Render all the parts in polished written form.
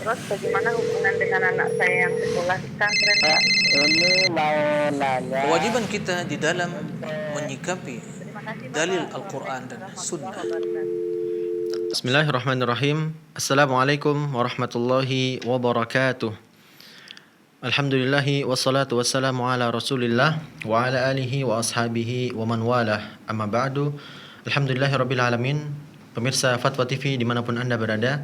Terus bagaimana hubungan dengan anak saya yang sekolah di pesantren? Pak, ini mau nanya. Kewajiban kita di dalam menyikapi Terima kasih Bapak. dalil Al-Quran dan Assalamualaikum Sunnah. warahmatullahi wabarakatuh. Bismillahirrahmanirrahim. Assalamualaikum warahmatullahi wabarakatuh. Alhamdulillahi wassalatu wassalamu ala rasulillah wa ala alihi wa ashabihi wa man walah. Amma ba'du. Alhamdulillahi rabbil alamin. Pemirsa Fatwa TV dimanapun Anda berada,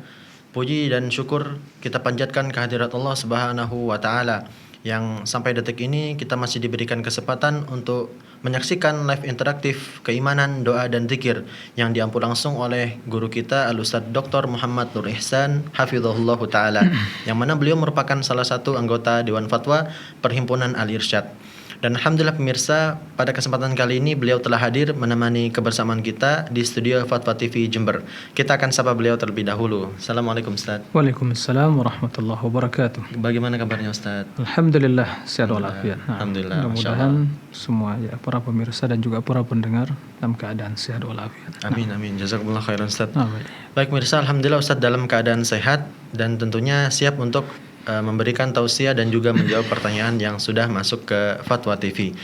puji dan syukur kita panjatkan kehadirat Allah Subhanahu wa taala yang sampai detik ini kita masih diberikan kesempatan untuk menyaksikan live interaktif keimanan, doa dan zikir yang diampu langsung oleh guru kita Al-Ustadz Dr. Muhammad Nur Ihsan hafizahullah taala, yang mana beliau merupakan salah satu anggota Dewan Fatwa Perhimpunan Al-Irsyad. Dan alhamdulillah pemirsa, pada kesempatan kali ini beliau telah hadir menemani kebersamaan kita di studio Fatwa TV Jember. Kita akan sapa beliau terlebih dahulu. Assalamualaikum Ustaz. Waalaikumsalam warahmatullahi wabarakatuh. Bagaimana kabarnya Ustaz? Alhamdulillah sehat walafiat. Alhamdulillah. Mudah-mudahan semua para pemirsa dan juga para pendengar dalam keadaan sehat walafiat. Amin amin. Jazakumullah khairan Ustaz. Amin. Baik pemirsa, alhamdulillah Ustaz dalam keadaan sehat dan tentunya siap untuk memberikan tausiah dan juga menjawab pertanyaan yang sudah masuk ke Fatwa TV.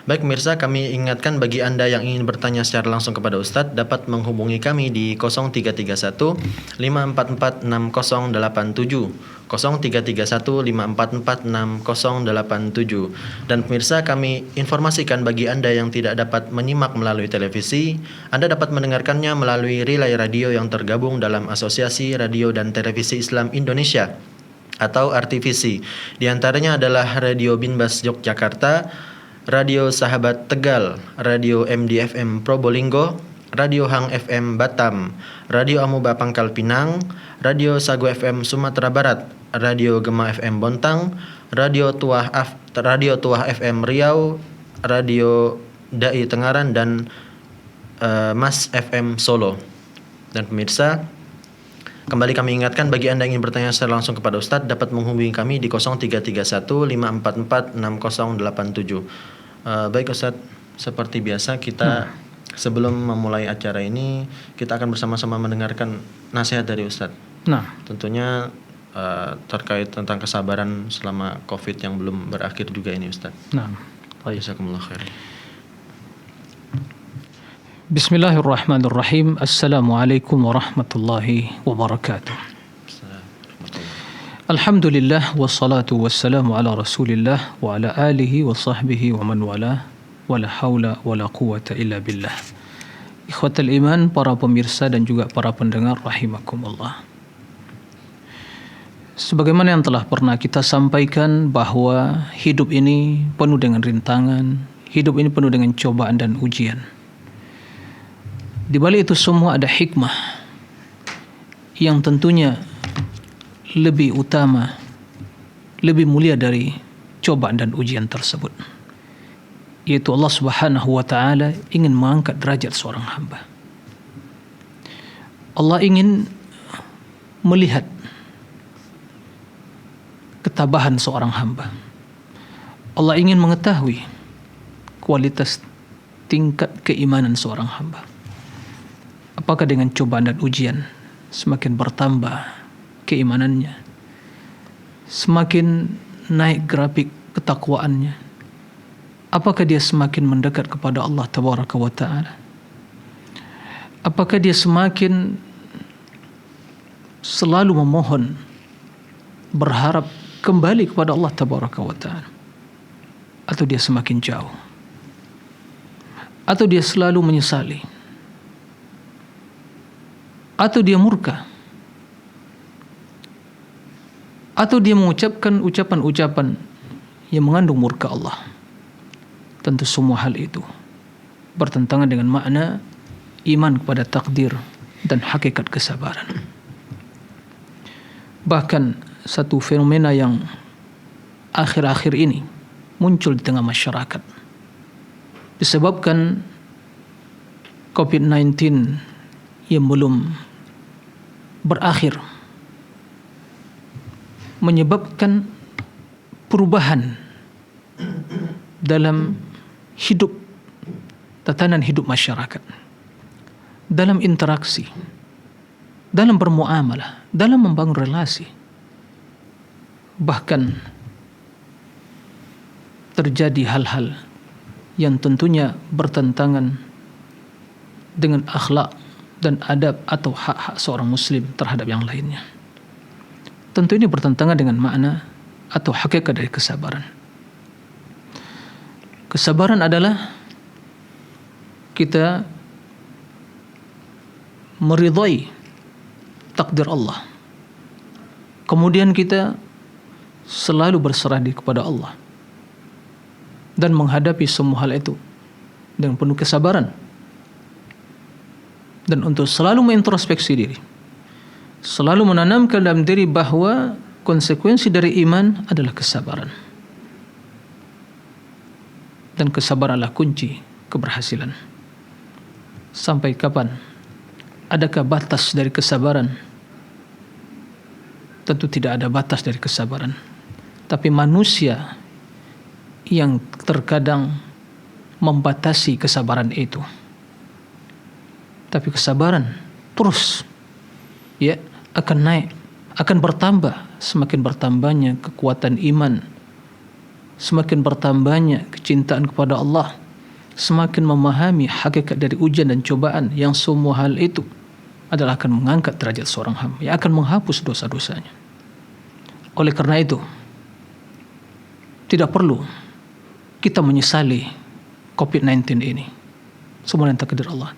Baik pemirsa, kami ingatkan bagi Anda yang ingin bertanya secara langsung kepada Ustadz dapat menghubungi kami di 0331 544 6087, 0331 544 6087. Dan pemirsa, kami informasikan bagi Anda yang tidak dapat menyimak melalui televisi, Anda dapat mendengarkannya melalui relay radio yang tergabung dalam Asosiasi Radio dan Televisi Islam Indonesia atau RTVC. Di antaranya adalah Radio Binbas Yogyakarta, Radio Sahabat Tegal, Radio MDFM Probolinggo, Radio Hang FM Batam, Radio Amuba Pangkal Pinang, Radio Sagu FM Sumatera Barat, Radio Gema FM Bontang, Radio Tuah FM Riau, Radio Dai Tengaran dan Mas FM Solo. Dan pemirsa, kembali kami ingatkan bagi Anda yang ingin bertanya secara langsung kepada Ustadz dapat menghubungi kami di 0331 544 6087. Baik Ustadz, seperti biasa kita sebelum memulai acara ini kita akan bersama-sama mendengarkan nasihat dari Ustadz. Tentunya terkait tentang kesabaran selama Covid yang belum berakhir juga ini Ustadz. Jazakumullah khair. Bismillahirrahmanirrahim. Assalamualaikum warahmatullahi wabarakatuh. Alhamdulillah wassalatu wassalamu ala Rasulillah wa ala alihi wa sahbihi wa man walah, wala haula wala quwata illa billah. Ikhwatal iman, para pemirsa dan juga para pendengar rahimakumullah. Sebagaimana yang telah pernah kita sampaikan bahwa hidup ini penuh dengan rintangan, hidup ini penuh dengan cobaan dan ujian. Di balik itu semua ada hikmah yang tentunya lebih utama, lebih mulia dari cobaan dan ujian tersebut, yaitu Allah Subhanahu wa taala ingin mengangkat derajat seorang hamba. Allah ingin melihat ketabahan seorang hamba. Allah ingin mengetahui kualitas tingkat keimanan seorang hamba. Apakah dengan cobaan dan ujian semakin bertambah keimanannya, semakin naik grafik ketakwaannya, apakah dia semakin mendekat kepada Allah Tabaraka wa Ta'ala? Apakah dia semakin selalu memohon, berharap kembali kepada Allah Tabaraka wa Ta'ala? Atau dia semakin jauh? Atau dia selalu menyesali? Atau dia murka? Atau dia mengucapkan ucapan-ucapan yang mengandung murka Allah? Tentu semua hal itu bertentangan dengan makna iman kepada takdir dan hakikat kesabaran. Bahkan satu fenomena yang akhir-akhir ini muncul di tengah masyarakat disebabkan COVID-19 yang belum berakhir, menyebabkan perubahan dalam hidup, tatanan hidup masyarakat, dalam interaksi, dalam bermuamalah, dalam membangun relasi. bahkan terjadi hal-hal yang tentunya bertentangan dengan akhlak dan adab atau hak-hak seorang muslim terhadap yang lainnya. Tentu ini bertentangan dengan makna atau hakikat dari kesabaran. Kesabaran adalah kita meridhai takdir Allah. Kemudian kita selalu berserah diri kepada Allah dan menghadapi semua hal itu dengan penuh kesabaran. Dan untuk selalu mengintrospeksi diri, selalu menanamkan dalam diri bahwa konsekuensi dari iman adalah kesabaran. Dan kesabaran adalah kunci keberhasilan. Sampai kapan? Adakah batas dari kesabaran? Tentu tidak ada batas dari kesabaran. Tapi manusia yang terkadang membatasi kesabaran itu. Tapi kesabaran terus akan naik, akan bertambah. Semakin bertambahnya kekuatan iman, semakin bertambahnya kecintaan kepada Allah, semakin memahami hakikat dari ujian dan cobaan, yang semua hal itu adalah akan mengangkat derajat seorang hamba, yang akan menghapus dosa-dosanya. Oleh karena itu, tidak perlu kita menyesali COVID-19 ini. Semua yang takdir Allah.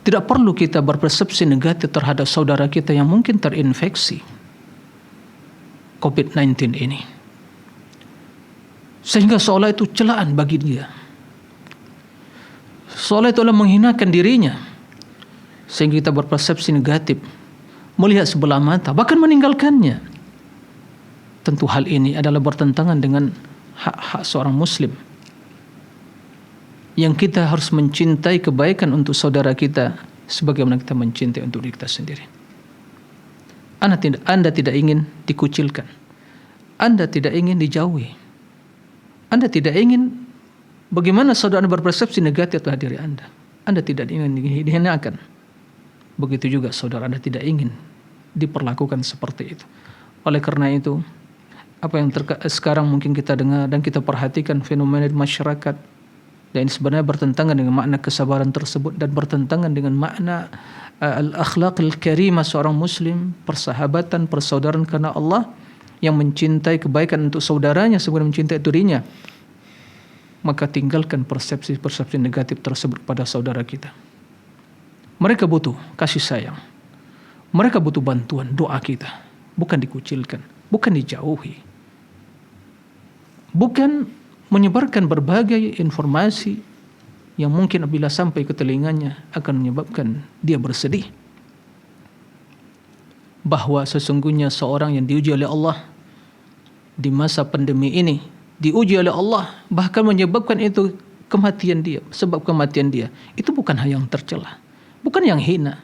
Tidak perlu kita berpersepsi negatif terhadap saudara kita yang mungkin terinfeksi COVID-19 ini, sehingga seolah itu celaan bagi dia, seolah itu adalah menghinakan dirinya, sehingga kita berpersepsi negatif, melihat sebelah mata, bahkan meninggalkannya. Tentu hal ini adalah bertentangan dengan hak-hak seorang muslim, yang kita harus mencintai kebaikan untuk saudara kita sebagaimana kita mencintai untuk diri kita sendiri. Anda tidak ingin dikucilkan, Anda tidak ingin dijauhi, Anda tidak ingin bagaimana saudara berpersepsi negatif terhadap diri Anda. Anda tidak ingin dihinakan. Begitu juga saudara Anda tidak ingin diperlakukan seperti itu. Oleh karena itu, apa yang sekarang mungkin kita dengar dan kita perhatikan fenomena di masyarakat, dan sebenarnya bertentangan dengan makna kesabaran tersebut dan bertentangan dengan makna al-akhlaq al-karimah seorang muslim, persahabatan, persaudaraan karena Allah, yang mencintai kebaikan untuk saudaranya sebagaimana mencintai dirinya. Maka tinggalkan persepsi-persepsi negatif tersebut pada saudara kita. Mereka butuh kasih sayang, mereka butuh bantuan doa kita, bukan dikucilkan, bukan dijauhi, bukan menyebarkan berbagai informasi yang mungkin apabila sampai ke telinganya akan menyebabkan dia bersedih. Bahwa sesungguhnya seorang yang diuji oleh Allah di masa pandemi ini, diuji oleh Allah, bahkan menyebabkan itu kematian dia, sebab kematian dia, itu bukan hal yang tercela, bukan yang hina.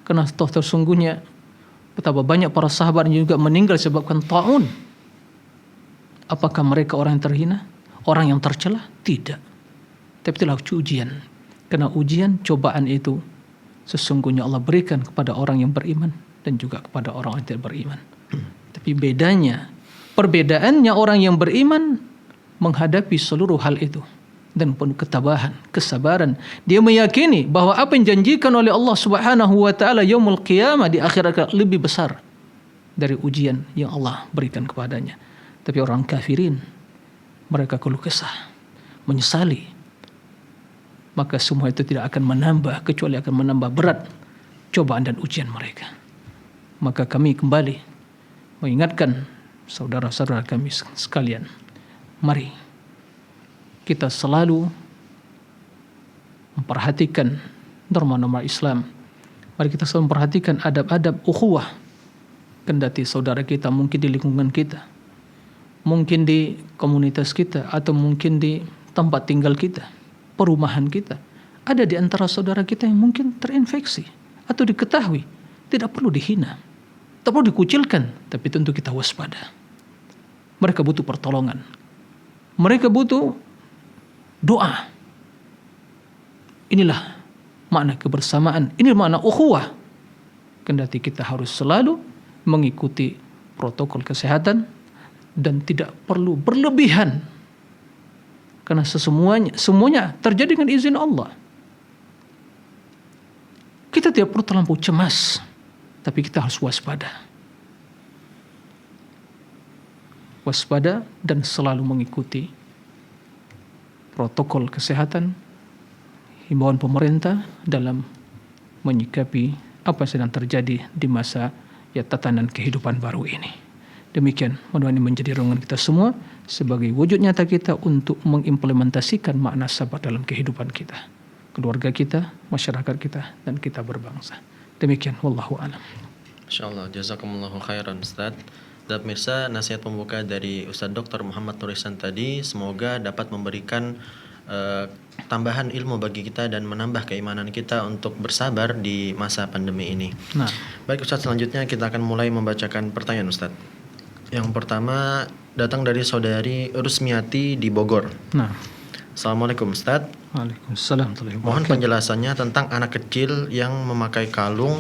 Karena sesungguhnya betapa banyak para sahabat yang juga meninggal sebabkan ta'un. Apakah mereka orang yang terhina? Orang yang tercela? Tidak. Tapi itulah ujian. Karena ujian, cobaan itu sesungguhnya Allah berikan kepada orang yang beriman dan juga kepada orang yang tidak beriman. Tapi perbedaannya orang yang beriman menghadapi seluruh hal itu dan penuh ketabahan, kesabaran. Dia meyakini bahwa apa yang dijanjikan oleh Allah Subhanahu wa taala yaumul qiyamah di akhirat lebih besar dari ujian yang Allah berikan kepadanya. Tapi orang kafirin, mereka keluh kesah, menyesali. Maka semua itu tidak akan menambah, kecuali akan menambah berat cobaan dan ujian mereka. Maka kami kembali mengingatkan saudara-saudara kami sekalian, mari kita selalu memperhatikan norma-norma Islam. Mari kita selalu memperhatikan adab-adab ukhuwah. Kendati saudara kita mungkin di lingkungan kita, mungkin di komunitas kita, atau mungkin di tempat tinggal kita, perumahan kita, ada di antara saudara kita yang mungkin terinfeksi atau diketahui. Tidak perlu dihina, tak perlu dikucilkan, tapi tentu kita waspada. Mereka butuh pertolongan, mereka butuh doa. Inilah makna kebersamaan, ini makna ukhuwah. Kendati kita harus selalu mengikuti protokol kesehatan, dan tidak perlu berlebihan, karena semuanya terjadi dengan izin Allah. Kita tidak perlu terlampau cemas, tapi kita harus waspada. Waspada dan selalu mengikuti protokol kesehatan, himbauan pemerintah dalam menyikapi apa yang sedang terjadi di masa tatanan kehidupan baru ini. Demikian, mudah-mudahan ini menjadi renungan kita semua sebagai wujud nyata kita untuk mengimplementasikan makna sabar dalam kehidupan kita, keluarga kita, masyarakat kita, dan kita berbangsa. Demikian, wallahu a'lam. Insyaallah, jazakumullahu khairan Ustaz. Dan pemirsa, nasihat pembuka dari Ustaz Dr. Muhammad Nur Ihsan tadi semoga dapat memberikan tambahan ilmu bagi kita dan menambah keimanan kita untuk bersabar di masa pandemi ini. Nah, Baik Ustaz, selanjutnya kita akan mulai membacakan pertanyaan Ustaz. Yang pertama datang dari saudari Rusmiati di Bogor. nah. Assalamualaikum Ustaz. Waalaikumsalam. Mohon penjelasannya tentang anak kecil yang memakai kalung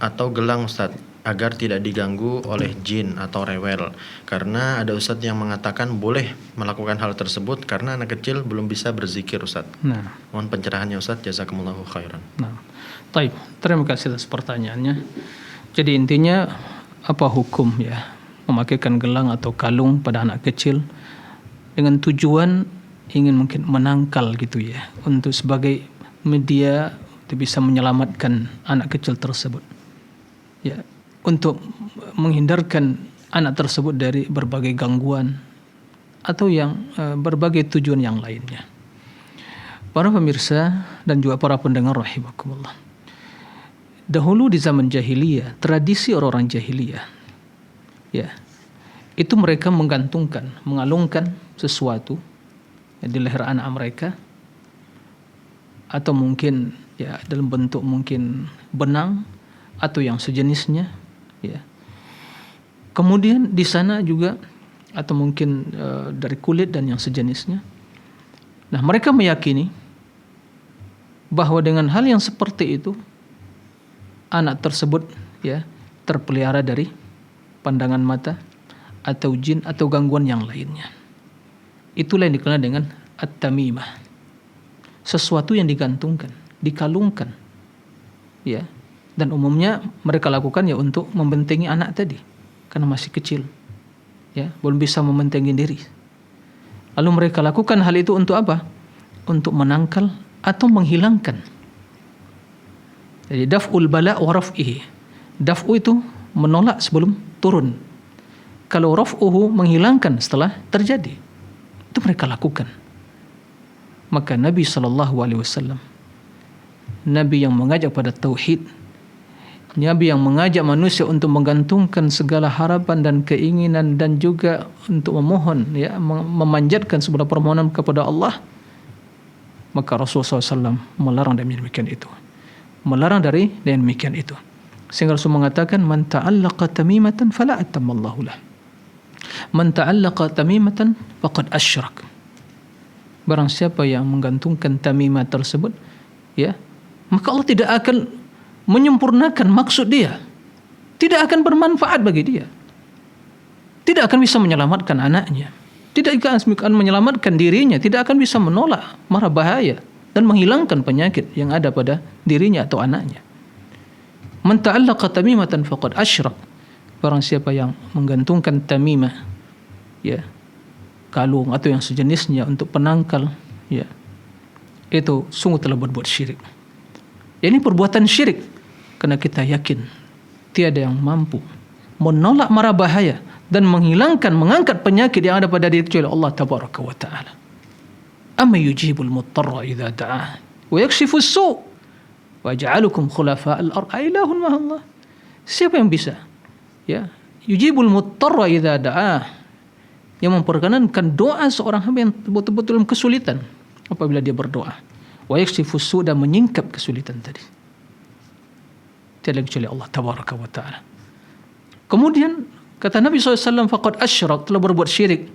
atau gelang Ustaz, agar tidak diganggu oleh jin atau rewel. Karena ada Ustaz yang mengatakan boleh melakukan hal tersebut karena anak kecil belum bisa berzikir Ustaz. Nah. Mohon pencerahannya Ustaz, jazakumullahu khairan. Nah, baik. Terima kasih atas pertanyaannya. Jadi intinya apa hukum ya memakaikan gelang atau kalung pada anak kecil dengan tujuan ingin mungkin menangkal gitu ya, untuk sebagai media untuk bisa menyelamatkan anak kecil tersebut. Ya, untuk menghindarkan anak tersebut dari berbagai gangguan atau yang berbagai tujuan yang lainnya. Para pemirsa dan juga para pendengar rahimakumullah. Dahulu di zaman jahiliyah, tradisi orang-orang jahiliyah, ya, itu mereka mengalungkan sesuatu di leher anak mereka, atau mungkin ya dalam bentuk mungkin benang atau yang sejenisnya, ya. Kemudian di sana juga atau mungkin dari kulit dan yang sejenisnya. Nah, mereka meyakini bahwa dengan hal yang seperti itu anak tersebut ya terpelihara dari pandangan mata atau jin atau gangguan yang lainnya. Itulah yang dikenal dengan at-tamimah. Sesuatu yang digantungkan, dikalungkan. Ya. Dan umumnya mereka lakukan ya untuk membentengi anak tadi karena masih kecil. Ya, belum bisa membentengi diri. Lalu mereka lakukan hal itu untuk apa? Untuk menangkal atau menghilangkan. Jadi daf'ul bala wa raf'ihi. Daf'u itu menolak sebelum turun. Kalau raf'uhu menghilangkan setelah terjadi. Itu mereka lakukan. Maka Nabi SAW, Nabi yang mengajak pada tauhid, Nabi yang mengajak manusia untuk menggantungkan segala harapan dan keinginan dan juga untuk memohon ya, memanjatkan sebuah permohonan kepada Allah, maka Rasulullah SAW melarang dari demikian itu. Melarang dari demikian itu. Sehingga Rasul mengatakan, man ta'allaqa tamimatan fala atammallahu lah. Man ta'allaqa tamimatan faqad asyrak. Barang siapa yang menggantungkan tamimah tersebut, ya, maka Allah tidak akan menyempurnakan maksud dia. Tidak akan bermanfaat bagi dia. Tidak akan bisa menyelamatkan anaknya. Tidak akan menyelamatkan dirinya. Tidak akan bisa menolak mara bahaya dan menghilangkan penyakit yang ada pada dirinya atau anaknya. Man ta'allaqa tamimatan faqad asyrak. Barang siapa yang menggantungkan tamimah, ya, kalung atau yang sejenisnya untuk penangkal, ya, itu sungguh telah berbuat syirik. Ini perbuatan syirik karena kita yakin tiada yang mampu menolak mara bahaya dan menghilangkan, mengangkat penyakit yang ada pada diri kecuali Allah tabaraka wa taala. Amma yujibul muttarra idza da'ah wa yakshifus su' wa ja'alukum khulafa'al ard. Ilahun ma Allah. Siapa yang bisa? Ya, yujibul muttarra idza da'ah, yang memperkenankan doa seorang hamba yang betul-betul dalam kesulitan apabila dia berdoa. Wa yakshifus su' dan menyingkap kesulitan tadi. Tiada kecuali Allah tabaraka wa taala. Kemudian kata Nabi SAW, faqad asyrak, telah berbuat syirik.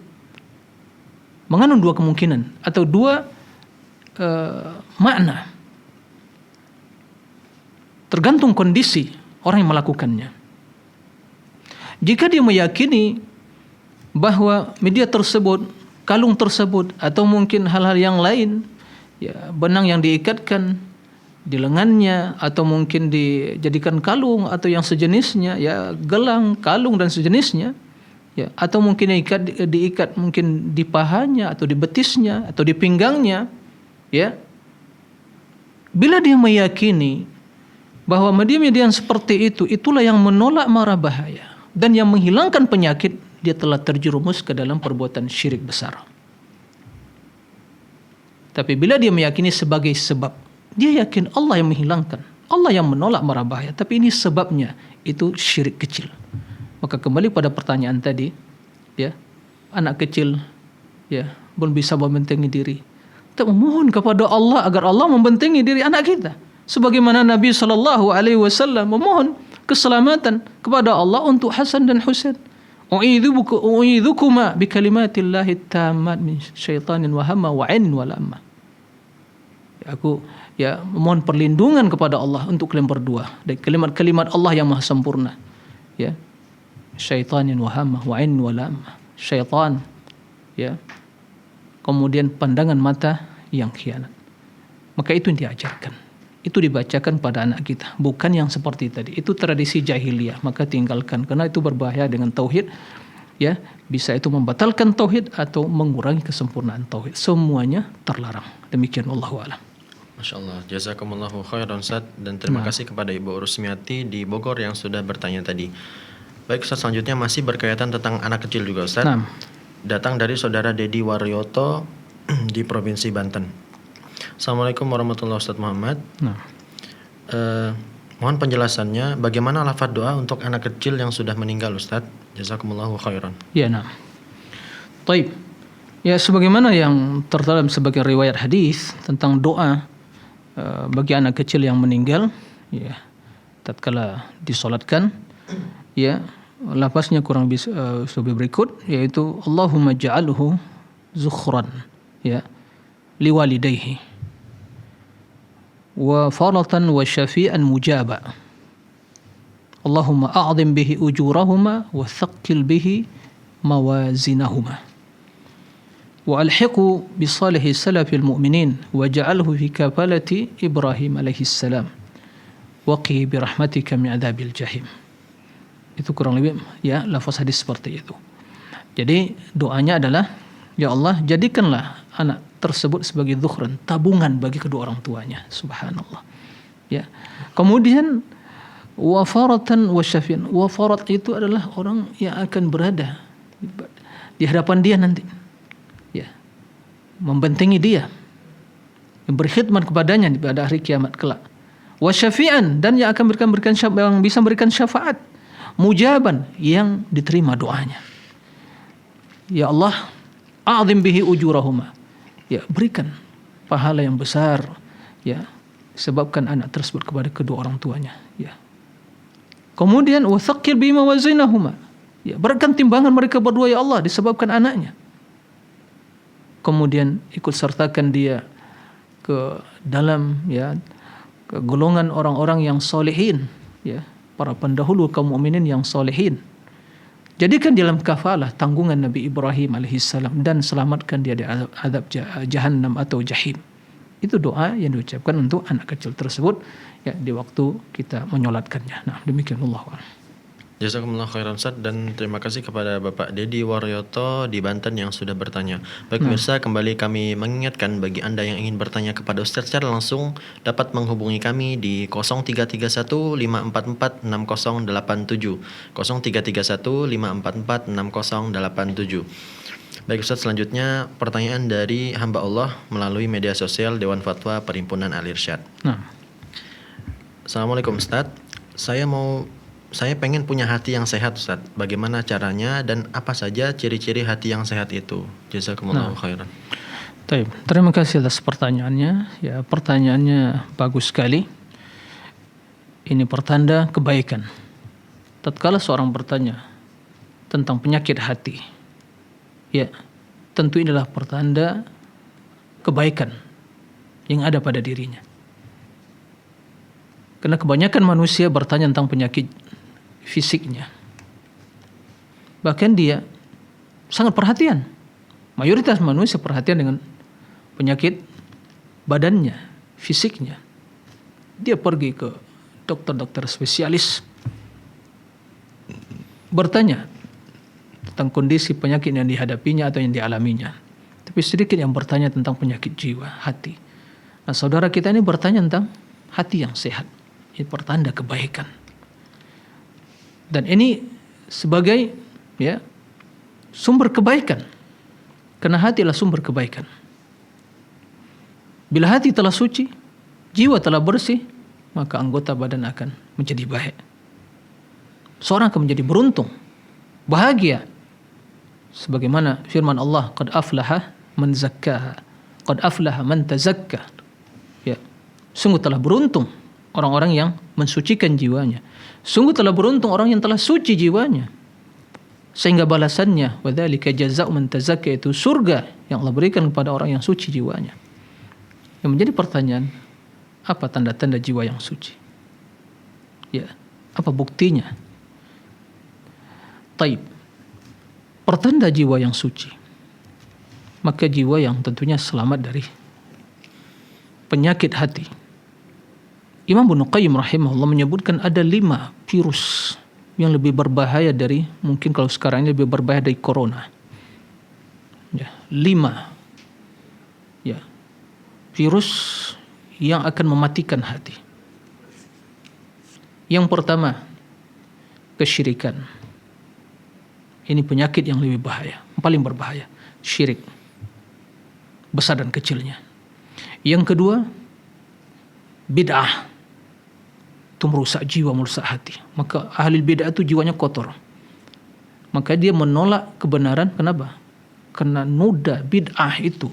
Mengandung dua kemungkinan atau dua makna. Tergantung kondisi orang yang melakukannya. Jika dia meyakini bahwa media tersebut, kalung tersebut, atau mungkin hal-hal yang lain, ya, benang yang diikatkan di lengannya, atau mungkin dijadikan kalung atau yang sejenisnya, ya, gelang, kalung dan sejenisnya, ya, atau mungkin diikat mungkin di pahanya atau di betisnya atau di pinggangnya, ya. Bila dia meyakini bahwa media-media yang seperti itu itulah yang menolak mara bahaya dan yang menghilangkan penyakit, dia telah terjerumus ke dalam perbuatan syirik besar. Tapi bila dia meyakini sebagai sebab, dia yakin Allah yang menghilangkan, Allah yang menolak mara bahaya, tapi ini sebabnya, itu syirik kecil. Maka kembali pada pertanyaan tadi, ya, anak kecil, ya, belum bisa membentengi diri. Kita memohon kepada Allah agar Allah membentengi diri anak kita. Sebagaimana Nabi SAW memohon keselamatan kepada Allah untuk Hasan dan Husain. U'idhukuma bikalimatillahi tammat min syaitanin wa hamma wa ainin wa lamma. Aku, ya, memohon perlindungan kepada Allah untuk kalian berdua dari kalimat-kalimat Allah yang maha sempurna, ya, syaitanin wa hamma wa ainin wa lamma, syaitan, ya, kemudian pandangan mata yang khianat. Maka itu yang diajarkan, itu dibacakan pada anak kita, bukan yang seperti tadi. Itu tradisi jahiliyah, maka tinggalkan, karena itu berbahaya dengan tauhid, ya, bisa itu membatalkan tauhid atau mengurangi kesempurnaan tauhid. Semuanya terlarang. Demikian, wallahu a'lam. Masya Allah, jazakumullahu khairan Ustaz, dan terima kasih kepada Ibu Rusmiati di Bogor yang sudah bertanya tadi. Baik Ustaz, selanjutnya masih berkaitan tentang anak kecil juga Ustaz. Datang dari saudara Dedi Waryoto di Provinsi Banten. Assalamualaikum warahmatullahi wabarakatuh Ustaz Muhammad. Mohon penjelasannya bagaimana lafaz doa untuk anak kecil yang sudah meninggal Ustaz. Jazakumullahu khairan. Ya, nah. Taib. Ya, sebagaimana yang terdalam sebagai riwayat hadis tentang doa bagi anak kecil yang meninggal, ya, tatkala disolatkan, ya, lafaznya kurang lebih berikut, yaitu Allahumma ja'alhu zukhran, ya, liwalidayhi wa faratan wa syafi'an mujaba. Allahumma a'zim bihi ujurahuma wa thaqqil bihi mawazinahuma. وألحقه بصالح سلف المؤمنين وجعله في كفالة إبراهيم عليه السلام وقه برحمتك من عذاب الجحيم. Itu kurang lebih, ya, lafaz hadis seperti itu. Jadi doanya adalah, ya Allah, jadikanlah anak tersebut sebagai dhukhran, tabungan bagi kedua orang tuanya. Subhanallah. Ya. Kemudian wafaratan wasyafian. Wafarat itu adalah orang yang akan berada di hadapan dia nanti, ya, membentengi dia, yang berkhidmat kepadanya pada hari kiamat kelak. Wasyafian, dan yang akan yang bisa memberikan syafaat. Mujaban, yang diterima doanya. Ya Allah, a'zim bihi ujurahuma, ya, berikan pahala yang besar, ya, sebabkan anak tersebut kepada kedua orang tuanya, ya. Kemudian wa thaqqil bihi mawazinahuma, ya, beratkan timbangan mereka berdua, ya Allah, disebabkan anaknya. Kemudian ikut sertakan dia ke dalam, ya, ke golongan orang-orang yang solehin, ya, para pendahulu kaum mukminin yang solehin. Jadikan dalam kafalah tanggungan Nabi Ibrahim alaihissalam dan selamatkan dia dari azab jahannam atau jahim. Itu doa yang diucapkan untuk anak kecil tersebut, ya, di waktu kita menyolatkannya. Nah, demikian, Allah. Jazakumullah khairan Ustaz, dan terima kasih kepada Bapak Dedi Waryoto di Banten yang sudah bertanya. Baik pemirsa, kembali kami mengingatkan bagi Anda yang ingin bertanya kepada Ustaz secara langsung dapat menghubungi kami di 0331 544 6087. 0331 544 6087. Baik Ustaz, selanjutnya pertanyaan dari hamba Allah melalui media sosial Dewan Fatwa Perhimpunan Al-Irsyad. Assalamualaikum Ustaz, saya pengen punya hati yang sehat Ustaz. Bagaimana caranya dan apa saja ciri-ciri hati yang sehat itu? Jazakumullahu khairan. Baik, terima kasih atas pertanyaannya. Ya, pertanyaannya bagus sekali. Ini pertanda kebaikan. Tatkala seorang bertanya tentang penyakit hati, ya, tentu inilah pertanda kebaikan yang ada pada dirinya. Karena kebanyakan manusia bertanya tentang penyakit fisiknya. Bahkan dia sangat perhatian. Mayoritas manusia perhatian dengan penyakit badannya, fisiknya. Dia pergi ke dokter-dokter spesialis, bertanya tentang kondisi penyakit yang dihadapinya atau yang dialaminya. Tapi sedikit yang bertanya tentang penyakit jiwa, hati. Nah, saudara kita ini bertanya tentang hati yang sehat. Ini pertanda kebaikan. Dan ini sebagai sumber kebaikan. Karena hati adalah sumber kebaikan. Bila hati telah suci, jiwa telah bersih, maka anggota badan akan menjadi baik. Seorang akan menjadi beruntung, bahagia. Sebagaimana firman Allah, qad aflaha man zakkaha, qad aflaha man tazakka. Ya, sungguh telah beruntung orang-orang yang mensucikan jiwanya. Sungguh telah beruntung orang yang telah suci jiwanya. Sehingga balasannya, wadzalika jazaa'u man tazakka, itu surga yang Allah berikan kepada orang yang suci jiwanya. Yang menjadi pertanyaan, apa tanda-tanda jiwa yang suci? Ya, apa buktinya? Taib. Pertanda jiwa yang suci, maka jiwa yang tentunya selamat dari penyakit hati. Imam Ibnu Qayyim rahimahullah menyebutkan ada 5 virus yang lebih berbahaya dari, mungkin kalau sekarang ini lebih berbahaya dari corona. Ya, 5 virus yang akan mematikan hati. Yang pertama, kesyirikan. Ini penyakit yang lebih bahaya, paling berbahaya, syirik, besar dan kecilnya. Yang kedua, bid'ah. Itu merusak jiwa, merusak hati. Maka ahli bid'ah itu jiwanya kotor. Maka dia menolak kebenaran. Kenapa? Karena noda bid'ah itu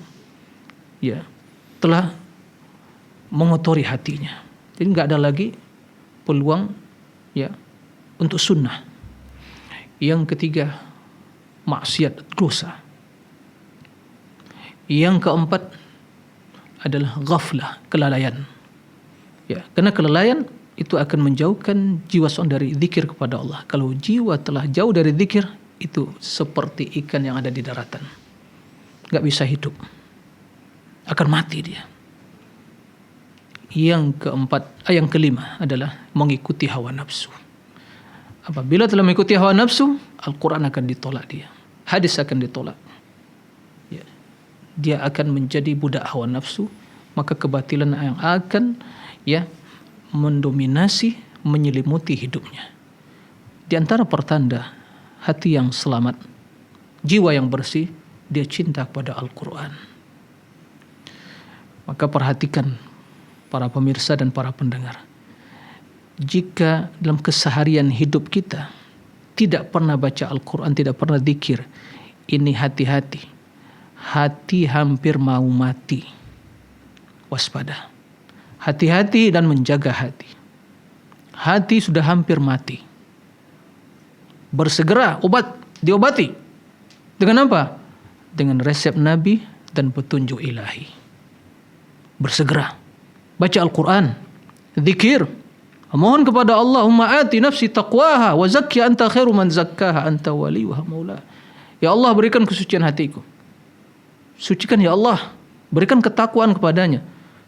telah mengotori hatinya. Jadi nggak ada lagi peluang untuk sunnah. Yang ketiga, maksiat, dosa. Yang keempat adalah ghaflah, kelalaian. Ya, karena kelalaian itu akan menjauhkan jiwa seorang dari zikir kepada Allah. Kalau jiwa telah jauh dari zikir, itu seperti ikan yang ada di daratan. Gak bisa hidup. Akan mati dia. Yang kelima adalah mengikuti hawa nafsu. Apabila telah mengikuti hawa nafsu, Al-Quran akan ditolak dia. Hadis akan ditolak. Ya. Dia akan menjadi budak hawa nafsu, maka kebatilan yang akan mendominasi, menyelimuti hidupnya. Di antara pertanda hati yang selamat, jiwa yang bersih, dia cinta kepada Al-Quran. Maka perhatikan para pemirsa dan para pendengar. Jika dalam keseharian hidup kita tidak pernah baca Al-Quran, tidak pernah zikir, ini hati-hati. Hati hampir mau mati. Waspada. Hati-hati dan menjaga hati. Hati sudah hampir mati. Bersegera diobati. Dengan apa? Dengan resep Nabi dan petunjuk ilahi. Bersegera. Baca Al-Quran. Zikir. Mohon kepada Allah, Allahumma ati nafsi taqwaha wa zakki anta khairu man zakkaha anta waliyuha maula. Ya Allah, berikan kesucian hatiku. Sucikan ya Allah. Berikan ketakwaan kepadanya.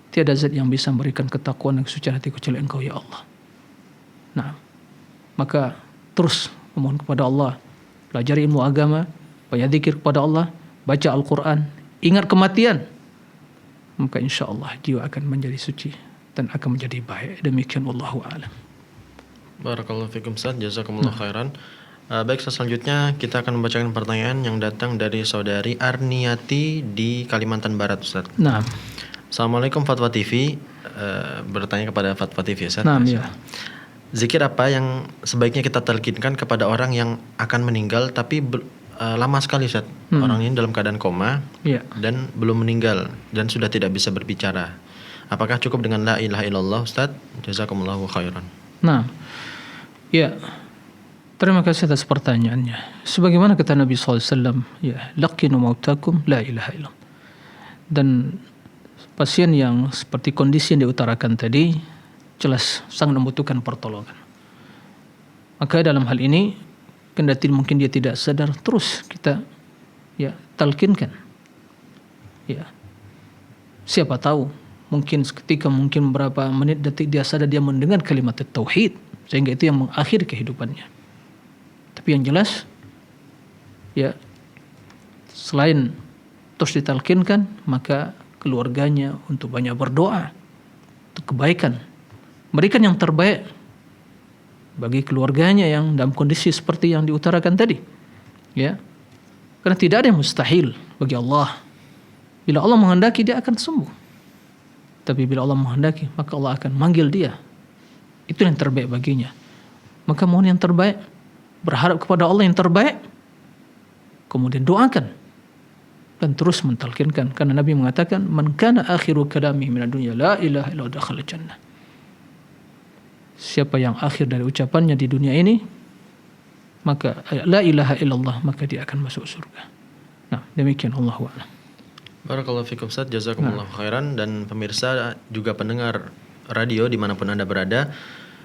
Tiada zat yang bisa memberikan ketakwaan dan kesucian hati kecuali Engkau ya Allah. Nah, maka terus memohon kepada Allah, pelajari ilmu agama, banyak zikir kepada Allah, baca Al-Quran, ingat kematian. Maka insya Allah jiwa akan menjadi suci dan akan menjadi baik. Demikian wallahu a'lam. Barakallahu fikum Ustaz, jazakumullah khairan. Baik, selanjutnya kita akan membacakan pertanyaan yang datang dari saudari Arniati di Kalimantan Barat, Ustaz. Nah. Assalamualaikum Fatwa TV. Bertanya kepada Fatwa TV, Ustaz. Nah, ya. Zikir apa yang sebaiknya kita talqinkan kepada orang yang akan meninggal tapi lama sekali, Ustaz? Orang ini dalam keadaan koma dan belum meninggal dan sudah tidak bisa berbicara. Apakah cukup dengan la ilaha illallah, Ustaz? Jazakumullahu khairan. Nah, ya. Terima kasih atas pertanyaannya. Sebagaimana kata Nabi SAW, laqinu mautakum la ilaha illallah. Dan pasien yang seperti kondisi yang diutarakan tadi jelas sangat membutuhkan pertolongan. Maka dalam hal ini, kendati mungkin dia tidak sadar, terus kita ya talkinkan. Ya. Siapa tahu mungkin seketika, mungkin beberapa menit detik dia sadar, dia mendengar kalimat tauhid sehingga itu yang mengakhiri kehidupannya. Tapi yang jelas ya, selain terus ditalkinkan, maka keluarganya untuk banyak berdoa untuk kebaikan, berikan yang terbaik bagi keluarganya yang dalam kondisi seperti yang diutarakan tadi, ya. Karena tidak ada yang mustahil bagi Allah. Bila Allah menghendaki, dia akan sembuh. Tapi bila Allah menghendaki, maka Allah akan manggil dia. Itu yang terbaik baginya. Maka mohon yang terbaik, berharap kepada Allah yang terbaik, kemudian doakan dan terus mentalkinkan. Karena Nabi mengatakan, man kana akhiru kalami minad dunya la ilaha illallah dakhala jannah. Siapa yang akhir dari ucapannya di dunia ini, maka la ilaha illallah, maka dia akan masuk surga. Nah, demikian, Allahu a'lam. Barakallahu fikum Ustaz, jazakumullahu khairan. Dan pemirsa juga pendengar radio dimanapun Anda berada,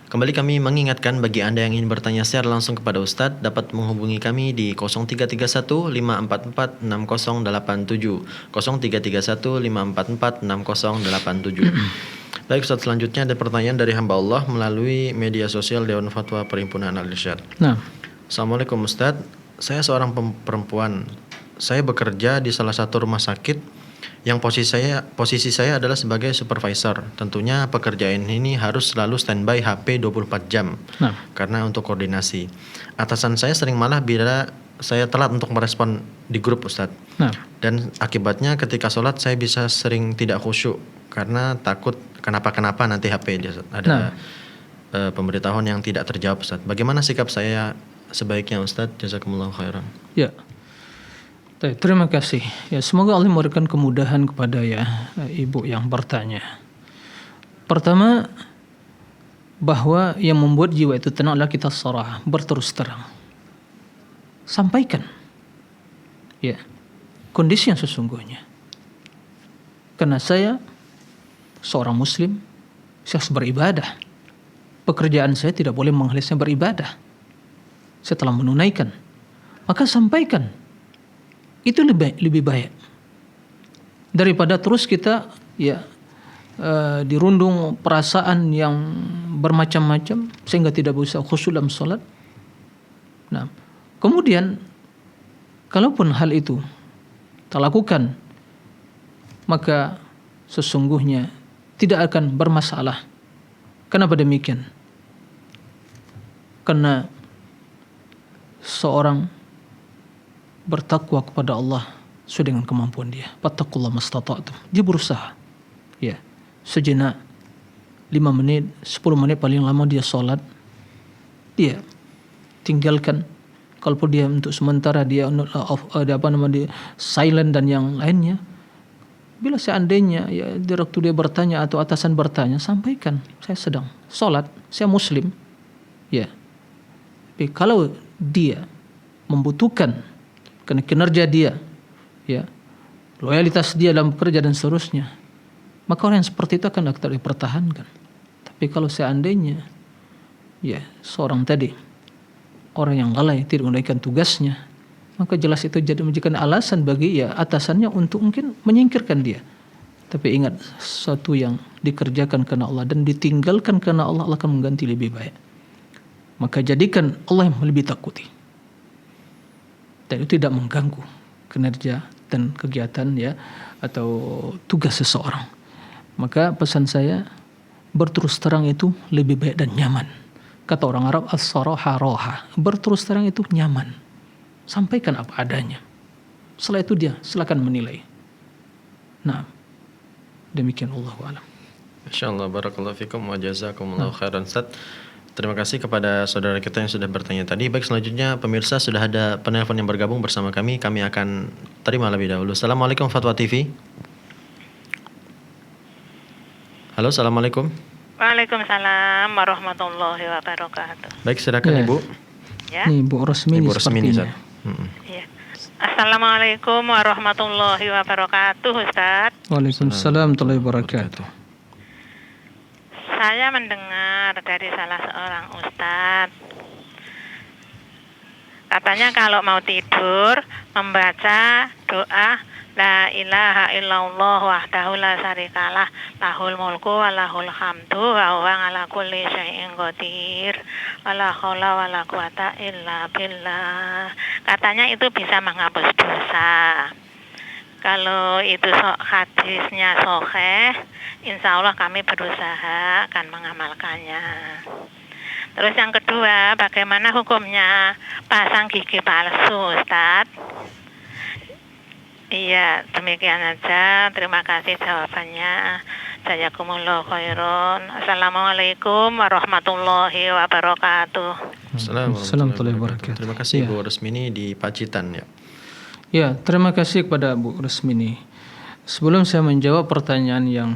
kembali kami mengingatkan bagi Anda yang ingin bertanya secara langsung kepada Ustadz, dapat menghubungi kami di 0331 544 6087 0331 544 6087. Baik Ustadz, selanjutnya ada pertanyaan dari hamba Allah melalui media sosial Dewan Fatwa Perhimpunan Al-Irsyad. Nah, Assalamualaikum Ustadz, saya seorang perempuan. Saya bekerja di salah satu rumah sakit yang posisi saya adalah sebagai supervisor. Tentunya pekerjaan ini harus selalu standby HP 24 jam. nah, Karena untuk koordinasi. Atasan saya sering malah bila saya telat untuk merespon di grup Ustadz. nah, Dan akibatnya ketika sholat saya bisa sering tidak khusyuk karena takut kenapa-kenapa nanti HP dia ada pemberitahuan yang tidak terjawab Ustadz. Bagaimana sikap saya sebaiknya Ustadz? Jazakumullahu khairan. ya. Baik, terima kasih. Ya, semoga Allah memberikan kemudahan kepada ibu yang bertanya. Pertama, bahwa yang membuat jiwa itu tenang adalah kita sarah, berterus terang. Sampaikan ya kondisi yang sesungguhnya. Karena saya seorang muslim, saya harus beribadah. Pekerjaan saya tidak boleh menghalangi saya beribadah. Saya telah menunaikan. Maka sampaikan. Itu lebih baik daripada terus kita dirundung perasaan yang bermacam-macam sehingga tidak bisa khusyuk dalam salat. Nah, kemudian kalaupun hal itu terlakukan, maka sesungguhnya tidak akan bermasalah. Kenapa demikian? Karena seorang bertakwa kepada Allah sesuai dengan kemampuan dia. Fattaqullaha mastata'tum. Dia berusaha. Ya, sejenak 5 menit, 10 menit paling lama dia sholat. Dia tinggalkan. Kalaupun dia untuk sementara dia silent dan yang lainnya. Bila seandainya di waktu dia bertanya atau atasan bertanya, sampaikan, saya sedang sholat, saya muslim. Ya. Tapi kalau dia membutuhkan karena kinerja dia, loyalitas dia dalam bekerja dan seterusnya, maka orang yang seperti itu akan tetap dipertahankan. Tapi kalau seandainya seorang tadi orang yang lalai tidak menunaikan tugasnya, maka jelas itu jadi menjadikan alasan bagi atasannya untuk mungkin menyingkirkan dia. Tapi ingat, sesuatu yang dikerjakan karena Allah dan ditinggalkan karena Allah, Allah akan mengganti lebih baik. Maka jadikan Allah yang lebih takuti. Dan itu tidak mengganggu kinerja dan kegiatan atau tugas seseorang. Maka pesan saya, berterus terang itu lebih baik dan nyaman. Kata orang Arab, as-saraha roha. Berterus terang itu nyaman. Sampaikan apa adanya. Setelah itu dia silakan menilai. Nah, demikian Allahu a'lam. Insyaallah, barakallahu fikum wa jazakumullahu khairan Ustaz. Terima kasih kepada saudara kita yang sudah bertanya tadi. Baik, selanjutnya pemirsa sudah ada penelpon yang bergabung bersama kami. Kami akan terima lebih dahulu. Assalamualaikum Fatwa TV. Halo, assalamualaikum. Waalaikumsalam warahmatullahi wabarakatuh. Baik, silakan Ibu. Ya. Ini Ibu Rosmini Ibu Rosmini, sepertinya. Ya. Assalamualaikum warahmatullahi wabarakatuh, Ustaz. Waalaikumsalam warahmatullahi wabarakatuh. Saya mendengar dari salah seorang ustadz, katanya kalau mau tidur membaca doa La ilaha illallah wahdahu la syarikalah lahul mulku wa lahul hamdu wa huwa ala kulli syai'in qadir wa la haula wa la quwata illa billah. Katanya itu bisa menghapus dosa. Kalau itu hadisnya sahih, insya Allah kami berusaha akan mengamalkannya. Terus yang kedua, bagaimana hukumnya pasang gigi palsu, Ustadz? Iya, demikian aja. Terima kasih jawabannya. Jazakumullah khairan. Assalamualaikum warahmatullahi wabarakatuh. Assalamualaikum warahmatullahi wabarakatuh. Terima kasih Bu Resmini di Pacitan ya. Ya, terima kasih kepada Bu Resmini. Sebelum saya menjawab pertanyaan yang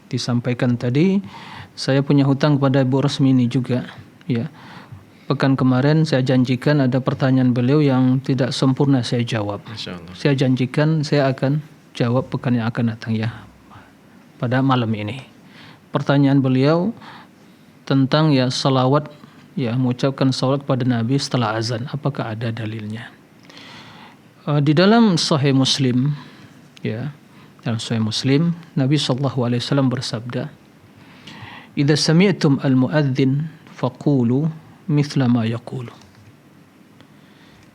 disampaikan tadi, saya punya hutang kepada Bu Resmini juga. Ya, pekan kemarin saya janjikan ada pertanyaan beliau yang tidak sempurna saya jawab. Insyaallah. Saya janjikan saya akan jawab pekan yang akan datang ya, pada malam ini. Pertanyaan beliau tentang ya salawat, ya mengucapkan salawat kepada Nabi setelah azan, apakah ada dalilnya? Di dalam Sahih Muslim, ya, dalam Sahih Muslim, Nabi SAW bersabda, "Idza sami'tum al-muadzin faqulu mithla ma yaqulu.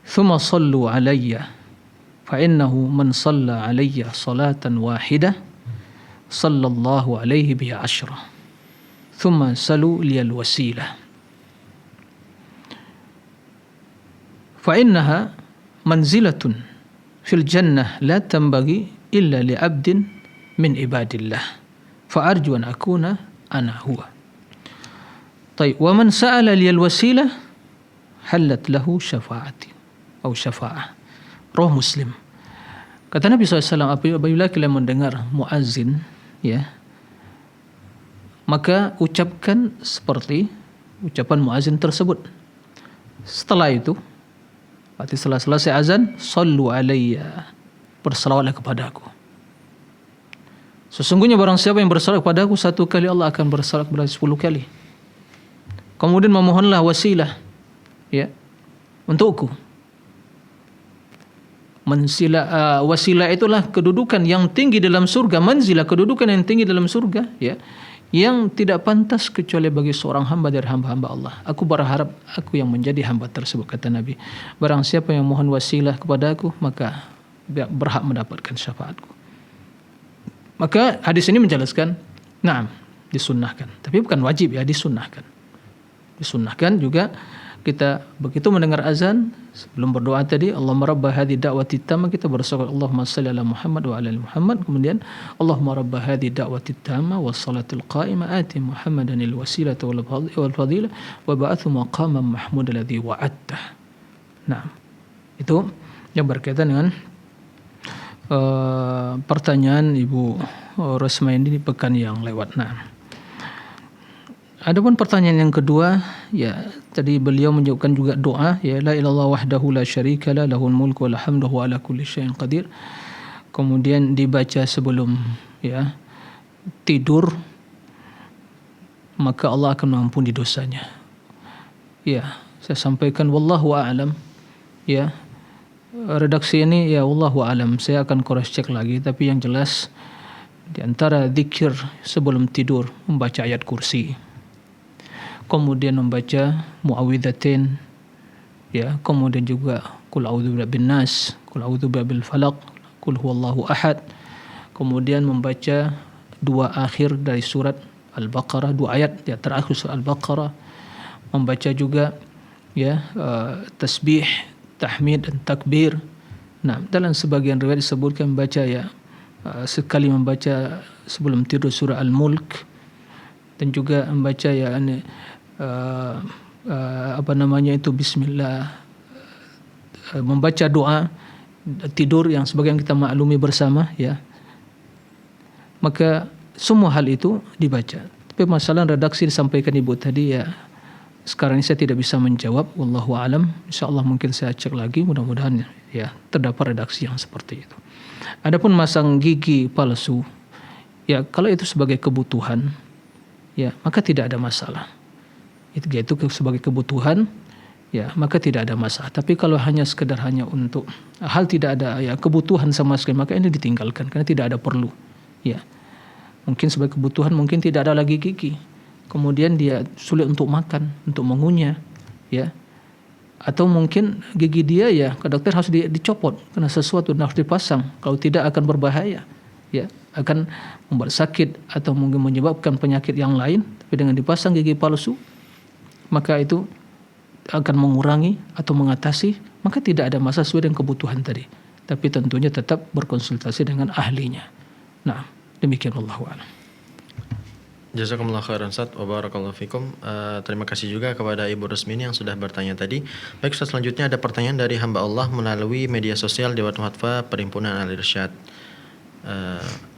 Thumma sallu alayya fa innahu man shalla alayya salatan wahidah sallallahu alaihi biha 10. Thumma salu liyal wasilah. Fa innaha manzilatun fil jannah la tanbaghi illa li 'abdin min ibadillah. Fa arju an akuna ana huwa. Taib, wa man sa'ala liyal wasilah halat lahu syafa'ati atau syafa'ah." Roh Muslim. Kata Nabi SAW, apabila kalian mendengar muazzin, ya, maka ucapkan seperti ucapan muazzin tersebut. Setelah itu, berarti setelah selesai azan, sallu alayya, bersalawatlah kepadaku. Sesungguhnya barang siapa yang bersalawat kepadaku 1 kali, Allah akan bersalawat kepada 10 kali. Kemudian memohonlah wasilah, ya, untukku. Wasilah itulah kedudukan yang tinggi dalam surga, manzilah kedudukan yang tinggi dalam surga, ya, yang tidak pantas kecuali bagi seorang hamba dari hamba-hamba Allah. Aku berharap aku yang menjadi hamba tersebut, kata Nabi. Barang siapa yang mohon wasilah kepada aku, maka berhak mendapatkan syafaatku. Maka hadis ini menjelaskan, nah, disunnahkan, tapi bukan wajib ya, disunnahkan. Disunnahkan juga kita begitu mendengar azan, sebelum berdoa tadi, Allahumma rabba hadhi da'wati tamma, kita bersalawat Allahumma salli ala Muhammad wa ala ali Muhammad. Kemudian Allahumma rabba hadhi da'wati tamma was salatil qa'imah ati Muhammadan al wasilata wal fadilah wa ba'athu maqaman mahmud alladhi wa'adtah. Nah, itu yang berkaitan dengan pertanyaan Ibu Resmaini di pekan yang lewat. Nah, adapun pertanyaan yang kedua, ya, tadi beliau menjawabkan juga doa, ya, la ilallah wahdahu la syarika la lahul mulku wa hamduhu ala kulli syai'in qadir. Kemudian dibaca sebelum, ya, tidur, maka Allah akan mengampuni dosanya. Ya, saya sampaikan wallahu a'lam, ya. Redaksi ini ya wallahu a'lam, saya akan cross check lagi, tapi yang jelas di antara zikir sebelum tidur membaca ayat kursi, kemudian membaca muawwidzatain, ya, kemudian juga qul a'udzu birabbin nas, qul a'udzu birabbil falaq, qul huwallahu ahad, kemudian membaca dua akhir dari surat Al-Baqarah, dua ayat di terakhir surat Al-Baqarah, membaca juga, ya, tasbih, tahmid dan takbir. Nah, dalam sebagian riwayat disebutkan membaca, ya, sekali membaca sebelum tidur surah Al-Mulk, dan juga membaca, ya, apa namanya itu, bismillah, membaca doa tidur yang sebagian kita maklumi bersama, ya. Maka semua hal itu dibaca. Tapi masalah redaksi disampaikan Ibu tadi, ya, sekarang ini saya tidak bisa menjawab, wallahu alam. Insyaallah mungkin saya cek lagi, mudah-mudahan, ya, terdapat redaksi yang seperti itu. Adapun masang gigi palsu, ya, kalau itu sebagai kebutuhan, ya, maka tidak ada masalah. Itu sebagai kebutuhan, ya maka tidak ada masalah. Tapi kalau hanya sekedar hanya untuk hal tidak ada ya kebutuhan sama sekali, maka ini ditinggalkan karena tidak ada perlu. Ya, mungkin sebagai kebutuhan, mungkin tidak ada lagi gigi, kemudian dia sulit untuk makan, untuk mengunyah, ya. Atau mungkin gigi dia ya ke dokter harus dicopot karena sesuatu harus dipasang, kalau tidak akan berbahaya, ya akan membuat sakit atau mungkin menyebabkan penyakit yang lain. Tapi dengan dipasang gigi palsu, maka itu akan mengurangi atau mengatasi, maka tidak ada masalah sesuai dengan kebutuhan tadi. Tapi tentunya tetap berkonsultasi dengan ahlinya. Nah, demikian wallahu a'lam. Jazakumullah khairan Ustaz wa barakallahu fikum. Terima kasih juga kepada Ibu Rusmini yang sudah bertanya tadi. Baik Ustaz, selanjutnya ada pertanyaan dari hamba Allah melalui media sosial Dewan Fatwa Perhimpunan Al-Irsyad.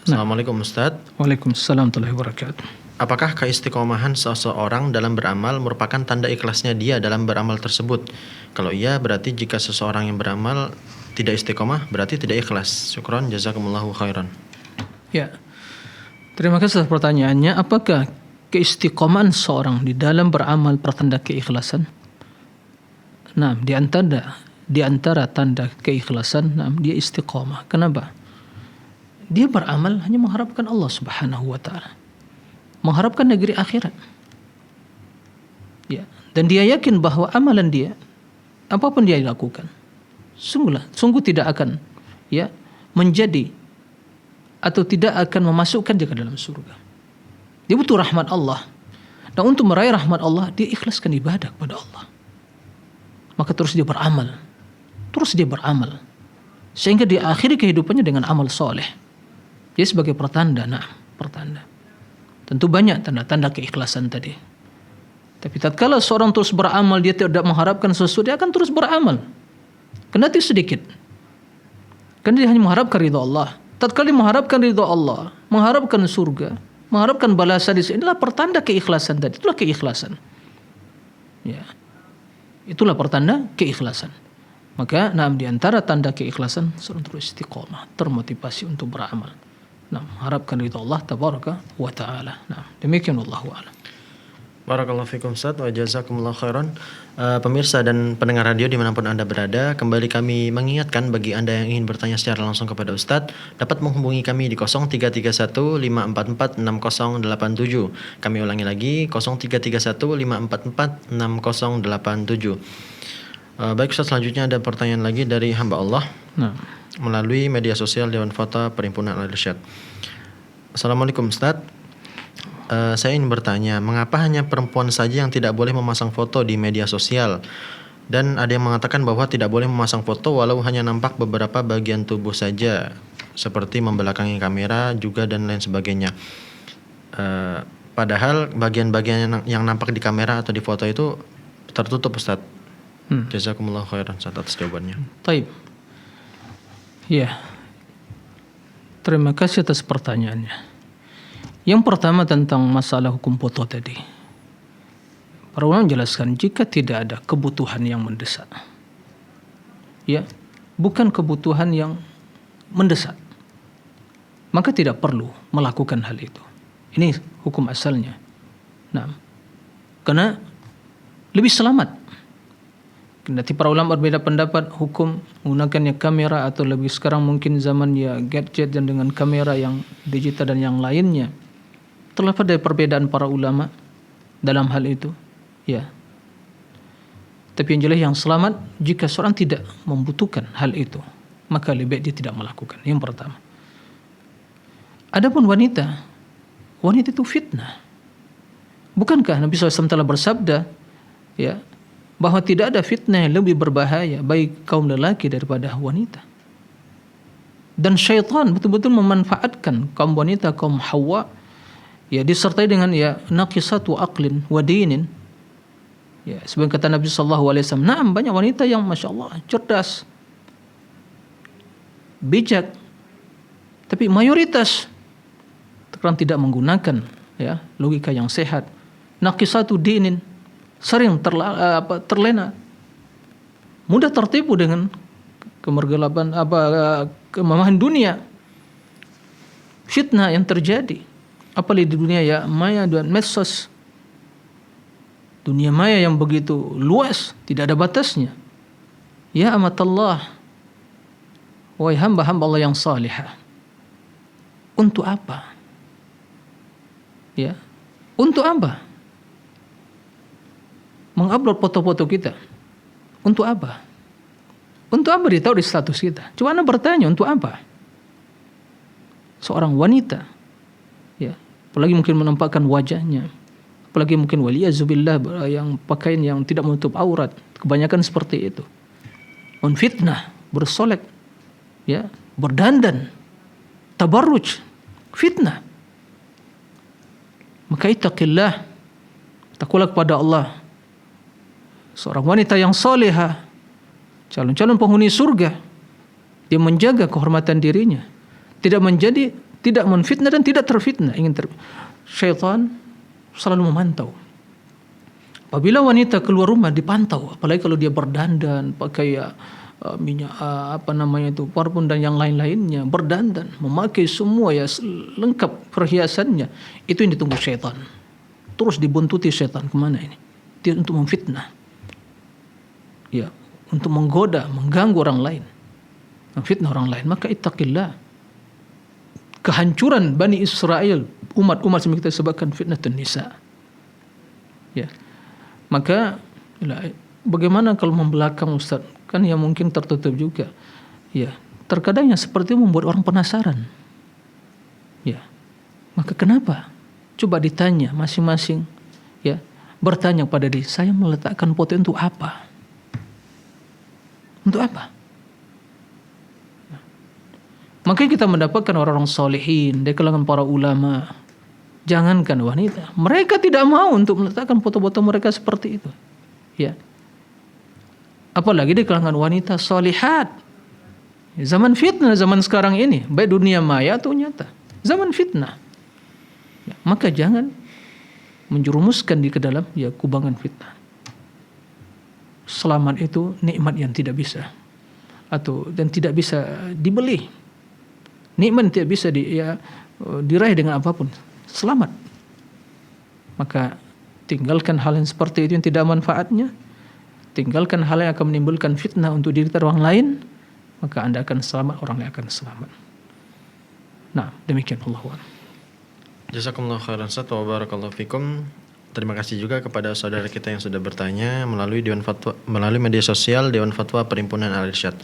Assalamualaikum Ustaz. Waalaikumsalam warahmatullahi wabarakatuh. Apakah keistiqomahan seseorang dalam beramal merupakan tanda ikhlasnya dia dalam beramal tersebut? Kalau iya, berarti jika seseorang yang beramal tidak istiqomah, berarti tidak ikhlas. Syukran, jazakumullahu khairan. Ya. Terima kasih atas pertanyaannya. Apakah keistiqomahan seorang di dalam beramal pertanda keikhlasan? Nah, di antara tanda keikhlasan, dia istiqomah. Kenapa? Dia beramal hanya mengharapkan Allah Subhanahu wa taala. Mengharapkan negeri akhirat. Ya, dan dia yakin bahwa amalan dia, apapun dia lakukan, sungguh tidak akan ya menjadi atau tidak akan memasukkan dia ke dalam surga. Dia butuh rahmat Allah. Dan untuk meraih rahmat Allah, dia ikhlaskan ibadah kepada Allah. Maka terus dia beramal. Sehingga dia akhiri kehidupannya dengan amal soleh. Dia sebagai pertanda. Tentu banyak tanda-tanda keikhlasan tadi. Tapi tatkala seorang terus beramal, dia tidak mengharapkan sesuatu, dia akan terus beramal. Kendati sedikit. Karena dia hanya mengharapkan ridha Allah. Tatkala mengharapkan ridha Allah, mengharapkan surga, mengharapkan balasan di sini, inilah pertanda keikhlasan tadi. Itulah keikhlasan. Ya. Itulah pertanda keikhlasan. Maka di antara tanda keikhlasan seorang terus istiqomah, termotivasi untuk beramal. Mengharapkan ridha Allah tabaraka wa taala. Demikian wallahu a'lam. Barakallahu fikum Ustaz wa jazakumullah khairan. Pemirsa dan pendengar radio dimanapun Anda berada, kembali kami mengingatkan bagi Anda yang ingin bertanya secara langsung kepada Ustadz, dapat menghubungi kami di 0331 544 6087. Kami ulangi lagi, 0331 544 6087. Baik Ustadz, selanjutnya ada pertanyaan lagi dari hamba Allah melalui media sosial Dewan Fatwa Perhimpunan Al-Irsyad. Assalamualaikum Ustadz. Saya ingin bertanya, mengapa hanya perempuan saja yang tidak boleh memasang foto di media sosial? Dan ada yang mengatakan bahwa tidak boleh memasang foto walau hanya nampak beberapa bagian tubuh saja, seperti membelakangi kamera juga dan lain sebagainya. Padahal bagian-bagian yang nampak di kamera atau di foto itu tertutup Ustaz. Jazakumullah khairan Ustaz atas jawabannya. Taib. Ya. Terima kasih atas pertanyaannya. Yang pertama tentang masalah hukum foto tadi. Para ulama menjelaskan jika tidak ada kebutuhan yang mendesak. Ya, bukan kebutuhan yang mendesak. Maka tidak perlu melakukan hal itu. Ini hukum asalnya. Karena lebih selamat. Nanti para ulama berbeda pendapat hukum menggunakannya kamera atau lebih sekarang mungkin zaman ya gadget dan dengan kamera yang digital dan yang lainnya. Terlepas dari perbedaan para ulama dalam hal itu, ya. Tapi yang jelas yang selamat jika seorang tidak membutuhkan hal itu, maka lebih baik dia tidak melakukan. Yang pertama. Adapun wanita itu fitnah. Bukankah Nabi SAW telah bersabda, ya, bahwa tidak ada fitnah yang lebih berbahaya bagi kaum lelaki daripada wanita. Dan syaitan betul-betul memanfaatkan kaum wanita, kaum Hawa, ya disertai dengan ya naqisatu aqlin wa dinin. Ya, sebagian kata Nabi sallallahu alaihi wasallam, banyak wanita yang masyaallah cerdas, bijak, tapi mayoritas terkadang tidak menggunakan ya logika yang sehat. Naqisatu dinin, sering terlena, mudah tertipu dengan kemergelapan kemamahan dunia, fitnah yang terjadi. Apalagi di dunia ya maya dan medsos, dunia maya yang begitu luas, tidak ada batasnya. Ya amatallah, wahai hamba-hamba Allah yang salihah, untuk apa? Ya, untuk apa? Mengupload foto-foto kita. Untuk apa? Untuk apa ditaruh di status kita? Coba Anda bertanya, untuk apa? Seorang wanita, ya, apalagi mungkin menampakkan wajahnya, apalagi mungkin waliyazubillah yang pakaian yang tidak menutup aurat, kebanyakan seperti itu. Menfitnah, bersolek, ya, berdandan, tabarruj, fitnah. Maka ittaqillah, takwalah kepada Allah. Seorang wanita yang salihah, calon-calon penghuni surga, dia menjaga kehormatan dirinya, tidak menfitnah dan tidak terfitnah. Syaitan selalu memantau. Apabila wanita keluar rumah dipantau, apalagi kalau dia berdandan, pakai minyak parfum dan yang lain-lainnya, berdandan, memakai semua ya lengkap perhiasannya, itu yang ditunggu syaitan. Terus dibuntuti syaitan kemana ini? Dia untuk memfitnah. Ya, untuk menggoda, mengganggu orang lain, memfitnah orang lain. Maka ittaqillah. Kehancuran Bani Israel, umat-umat yang kita sebutkan fitnatun nisa. Ya. Maka bagaimana kalau membelakang Ustaz? Kan ya mungkin tertutup juga. Ya, terkadang yang seperti itu membuat orang penasaran. Ya. Maka kenapa? Coba ditanya masing-masing, ya. Bertanya pada diri, saya meletakkan foto untuk apa? Untuk apa? Makanya kita mendapatkan orang-orang solehin dari kalangan para ulama. Jangankan wanita, mereka tidak mau untuk meletakkan foto-foto mereka seperti itu. Ya. Apalagi di kalangan wanita solihat. Zaman fitnah zaman sekarang ini, baik dunia maya atau nyata. Zaman fitnah. Ya, maka jangan menjerumuskan di ke dalam ya kubangan fitnah. Selamat itu nikmat yang tidak bisa dan tidak bisa dibeli. Nikmat tidak bisa diraih dengan apapun. Selamat. Maka tinggalkan hal yang seperti itu yang tidak manfaatnya. Tinggalkan hal yang akan menimbulkan fitnah untuk diri kita orang lain. Maka Anda akan selamat, orang lain akan selamat. Nah, demikian Allah. Jazakumullah khairan Ustaz wa barakallahu fikum. Terima kasih juga kepada saudara kita yang sudah bertanya melalui media sosial Dewan Fatwa Perhimpunan Al-Irsyad.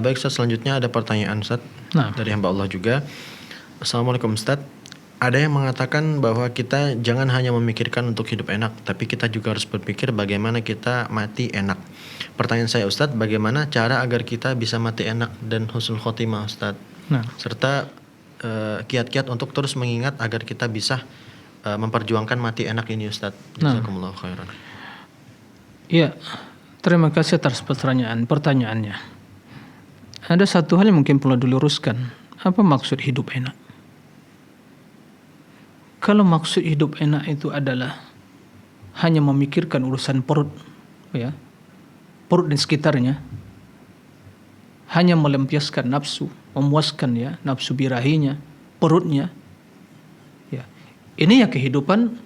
Baik Ustaz, selanjutnya ada pertanyaan Ustaz dari hamba Allah juga. Assalamualaikum Ustaz. Ada yang mengatakan bahwa kita jangan hanya memikirkan untuk hidup enak, tapi kita juga harus berpikir bagaimana kita mati enak. Pertanyaan saya Ustaz, bagaimana cara agar kita bisa mati enak dan husnul khotimah Ustaz? Serta kiat-kiat untuk terus mengingat agar kita bisa memperjuangkan mati enak ini Ustaz. Jazakumullah khairan. Iya, terima kasih atas pertanyaannya. Ada satu hal yang mungkin perlu diluruskan. Apa maksud hidup enak? Kalau maksud hidup enak itu adalah hanya memikirkan urusan perut, ya, perut dan sekitarnya, hanya melampiaskan nafsu, memuaskan ya nafsu birahinya, perutnya, ya, ini ya kehidupan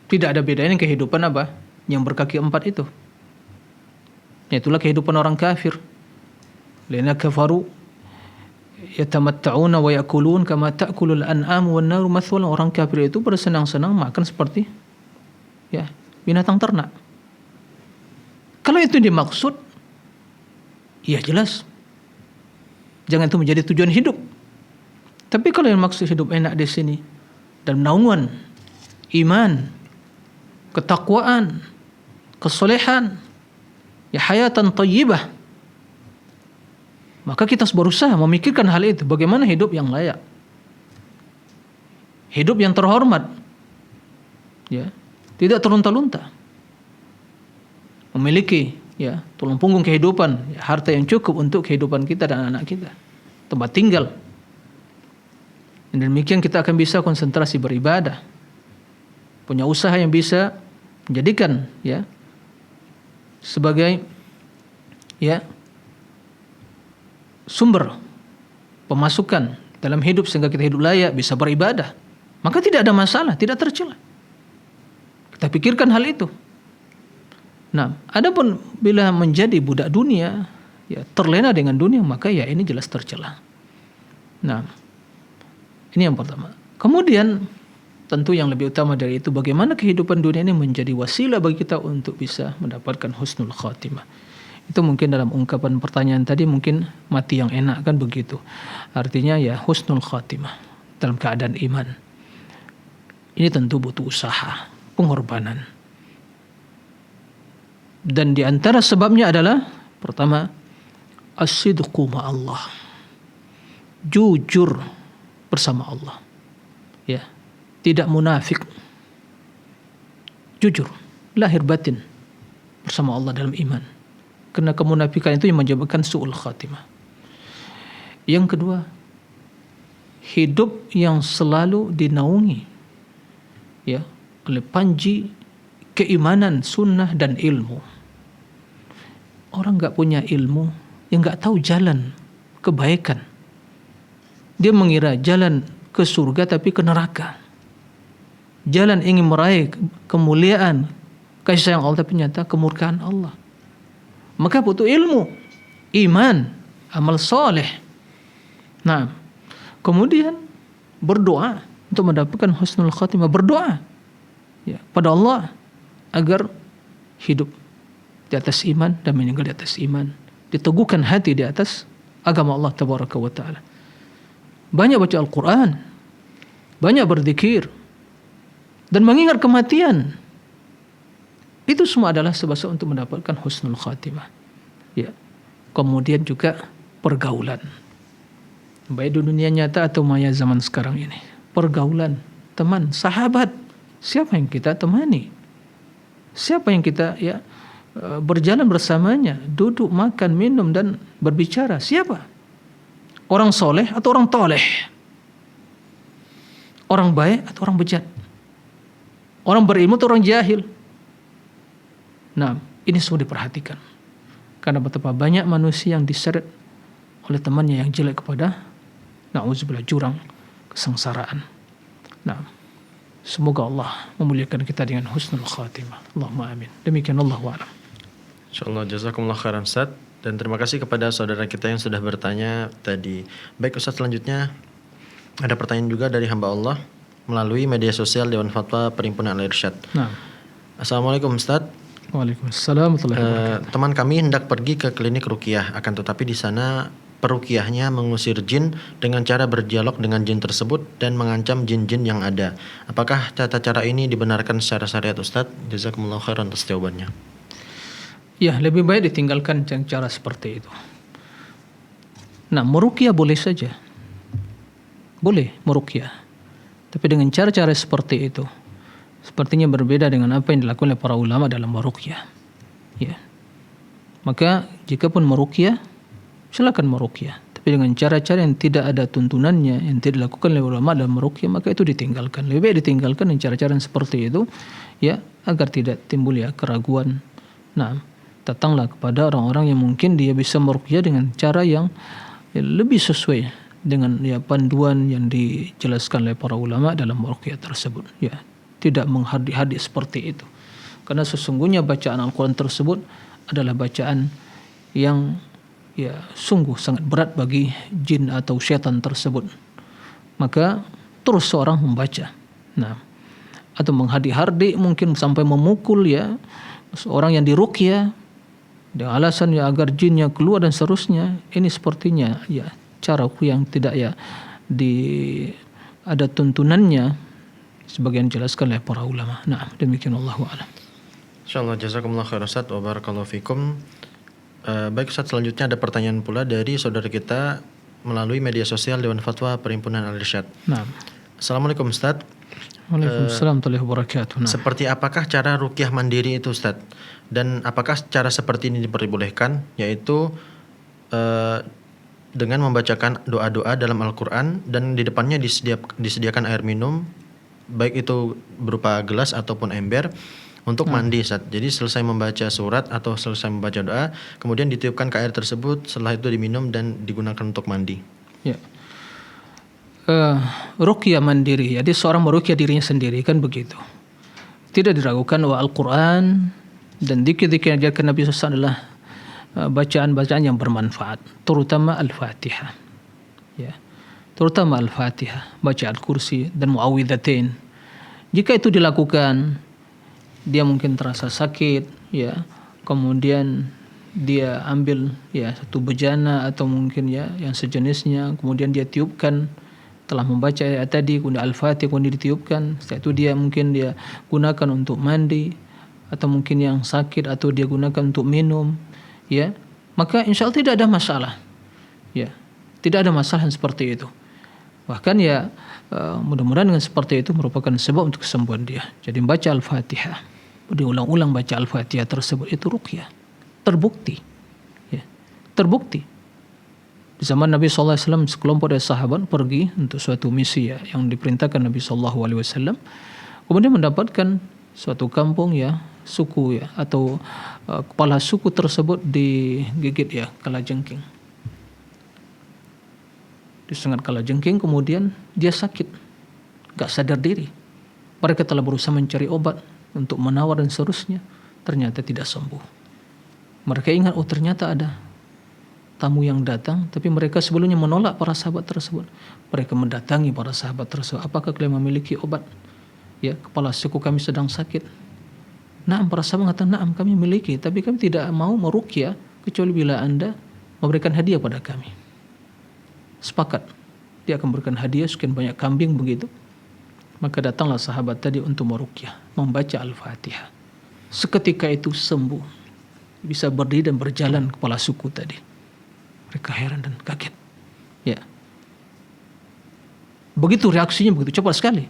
tidak ada bedanya dengan kehidupan apa? Yang berkaki empat itu. Itulah kehidupan orang kafir. Lana kafaru yatamatta'una wa ya'kulun kama ta'kulul an'am wan nar mathwal. Orang kafir itu bersenang-senang makan seperti ya binatang ternak. Kalau itu dimaksud, ya jelas jangan itu menjadi tujuan hidup. Tapi kalau yang maksud hidup enak di sini dalam naungan iman, ketakwaan, kesolehan, ya hayatan thayyibah, maka kita harus berusaha memikirkan hal itu. Bagaimana hidup yang layak, hidup yang terhormat, ya, tidak terlunta-lunta, memiliki ya tulang punggung kehidupan, ya, harta yang cukup untuk kehidupan kita dan anak kita, tempat tinggal. Dan demikian kita akan bisa konsentrasi beribadah, punya usaha yang bisa menjadikan ya sebagai ya sumber pemasukan dalam hidup sehingga kita hidup layak, bisa beribadah. Maka tidak ada masalah, tidak tercela. Kita pikirkan hal itu. Nah, adapun bila menjadi budak dunia, ya terlena dengan dunia, maka ya ini jelas tercela. Nah, ini yang pertama. Kemudian tentu yang lebih utama dari itu, bagaimana kehidupan dunia ini menjadi wasilah bagi kita untuk bisa mendapatkan husnul khatimah. Itu mungkin dalam ungkapan pertanyaan tadi mungkin mati yang enak kan begitu. Artinya ya husnul khatimah dalam keadaan iman. Ini tentu butuh usaha, pengorbanan. Dan di antara sebabnya adalah pertama as-sidqu ma'allah. Jujur bersama Allah. Ya, tidak munafik. Jujur, lahir batin bersama Allah dalam iman. Karena kemunafikan itu yang menyebabkan su'ul khatimah. Yang kedua, hidup yang selalu dinaungi ya oleh panji keimanan, sunnah dan ilmu. Orang nggak punya ilmu, yang nggak tahu jalan kebaikan. Dia mengira jalan ke surga tapi ke neraka. Jalan ingin meraih kemuliaan, kasih sayang Allah, tapi ternyata kemurkaan Allah. Maka butuh ilmu, iman, amal soleh. Nah, kemudian berdoa untuk mendapatkan husnul khatimah. Berdoa ya pada Allah agar hidup di atas iman dan meninggal di atas iman, diteguhkan hati di atas agama Allah tabaraka wa taala. Banyak baca Al-Quran, banyak berzikir, dan mengingat kematian. Itu semua adalah sebab untuk mendapatkan husnul khatimah. Ya. Kemudian juga pergaulan, baik di dunia nyata atau maya zaman sekarang ini. Pergaulan, teman, sahabat, siapa yang kita temani? Siapa yang kita berjalan bersamanya, duduk, makan, minum dan berbicara? Siapa? Orang soleh atau orang toleh? Orang baik atau orang bejat? Orang berilmu atau orang jahil? Nah, ini semua diperhatikan. Karena betapa banyak manusia yang diseret oleh temannya yang jelek kepada na'udzubillah jurang kesengsaraan. Nah, semoga Allah memuliakan kita dengan husnul khatimah. Allahumma amin. Demikian Allahu a'lam. Insyaallah, jazakumullah khairan Ustaz, dan terima kasih kepada saudara kita yang sudah bertanya tadi. Baik Ustaz, selanjutnya ada pertanyaan juga dari hamba Allah melalui media sosial Dewan Fatwa Perhimpunan Al-Irsyad. Nah. Assalamualaikum Ustaz. Waalaikumsalam warahmatullahi wabarakatuh. Teman kami hendak pergi ke klinik ruqyah, akan tetapi di sana peruqyahnya mengusir jin dengan cara berdialog dengan jin tersebut dan mengancam jin-jin yang ada. Apakah tata cara ini dibenarkan secara syariat Ustaz? Jazakumullah khairan atas jawabannya. Ya, lebih baik ditinggalkan cara seperti itu. Nah, meruqyah boleh saja. Boleh meruqyah. Tapi dengan cara-cara seperti itu sepertinya berbeda dengan apa yang dilakukan oleh para ulama dalam meruqyah. Ya. Maka jikapun meruqyah, silakan meruqyah. Tapi dengan cara-cara yang tidak ada tuntunannya, yang tidak dilakukan oleh ulama dalam meruqyah, maka itu ditinggalkan. Lebih baik ditinggalkan dengan cara-cara yang seperti itu, ya, agar tidak timbul ya keraguan. Nah, datanglah kepada orang-orang yang mungkin dia bisa meruqyah dengan cara yang lebih sesuai dengan ya panduan yang dijelaskan oleh para ulama dalam meruqyah tersebut. Ya, tidak menghadik-hadik seperti itu. Karena sesungguhnya bacaan Al-Quran tersebut adalah bacaan yang ya sungguh sangat berat bagi jin atau syaitan tersebut. Maka terus seorang membaca. Nah, atau menghadik-hadik mungkin sampai memukul ya seorang yang diruqyah dengan alasan ya agar jinnya keluar dan seterusnya. Ini sepertinya ya cara yang tidak ya ada tuntunannya sebagian dijelaskan oleh para ulama. Nah, demikian Allahu a'lam. Insyaallah, jazakumullah khairan Ustaz wa barakallahu fikum. Baik Ustaz, selanjutnya ada pertanyaan pula dari saudara kita melalui media sosial Dewan Fatwa Perhimpunan Al-Irsyad. Nah. Assalamualaikum Ustaz. Waalaikumsalam warahmatullahi wabarakatuh. Nah. Seperti apakah cara ruqyah mandiri itu Ustaz? Dan apakah cara seperti ini diperbolehkan, yaitu dengan membacakan doa-doa dalam Al-Quran dan di depannya disediakan air minum, baik itu berupa gelas ataupun ember, untuk mandi Ustaz. Jadi selesai membaca surat atau selesai membaca doa, kemudian ditiupkan ke air tersebut, setelah itu diminum dan digunakan untuk mandi. Ya. Ruqyah mandiri, jadi seorang meruqyah dirinya sendiri kan begitu. tidak diragukan bahwa Al-Quran dan zikir-zikir yang diajarkan Nabi SAW adalah bacaan-bacaan yang bermanfaat, terutama Al-Fatihah. Ya. Terutama Al-Fatihah, baca Al-Kursi dan Muawwidzatain. Jika itu dilakukan, dia mungkin terasa sakit, ya. Kemudian dia ambil ya satu bejana atau mungkin ya yang sejenisnya, kemudian dia tiupkan, telah membaca ayat tadi, kemudian Al-Fatihah kemudian ditiupkan. Setelah itu dia mungkin dia gunakan untuk mandi, atau mungkin yang sakit, atau dia gunakan untuk minum, ya, maka insya Allah tidak ada masalah, ya, tidak ada masalah seperti itu. Bahkan ya mudah-mudahan dengan seperti itu merupakan sebab untuk kesembuhan dia. Jadi baca Al-Fatihah, diulang-ulang baca Al-Fatihah tersebut itu ruqyah, terbukti, ya, terbukti. Di zaman Nabi SAW sekelompok dari sahabat pergi untuk suatu misi ya yang diperintahkan Nabi SAW, kemudian mendapatkan suatu kampung ya, suku ya, atau kepala suku tersebut digigit ya kalajengking, disengat kalajengking, kemudian dia sakit, gak sadar diri. Mereka telah berusaha mencari obat untuk menawar dan seterusnya, ternyata tidak sembuh. Mereka ingat, oh ternyata ada tamu yang datang, tapi mereka sebelumnya menolak para sahabat tersebut. Mereka mendatangi para sahabat tersebut, apakah kalian memiliki obat? Ya, kepala suku kami sedang sakit. Naam, para sahabat mengatakan, naam, kami miliki, tapi kami tidak mau meruqyah kecuali bila Anda memberikan hadiah pada kami. Sepakat, dia akan memberikan hadiah sekian banyak kambing begitu. Maka datanglah sahabat tadi untuk meruqyah, membaca Al-Fatihah. Seketika itu sembuh, bisa berdiri dan berjalan kepala suku tadi. Mereka heran dan kaget. Ya, begitu reaksinya, begitu cepat sekali.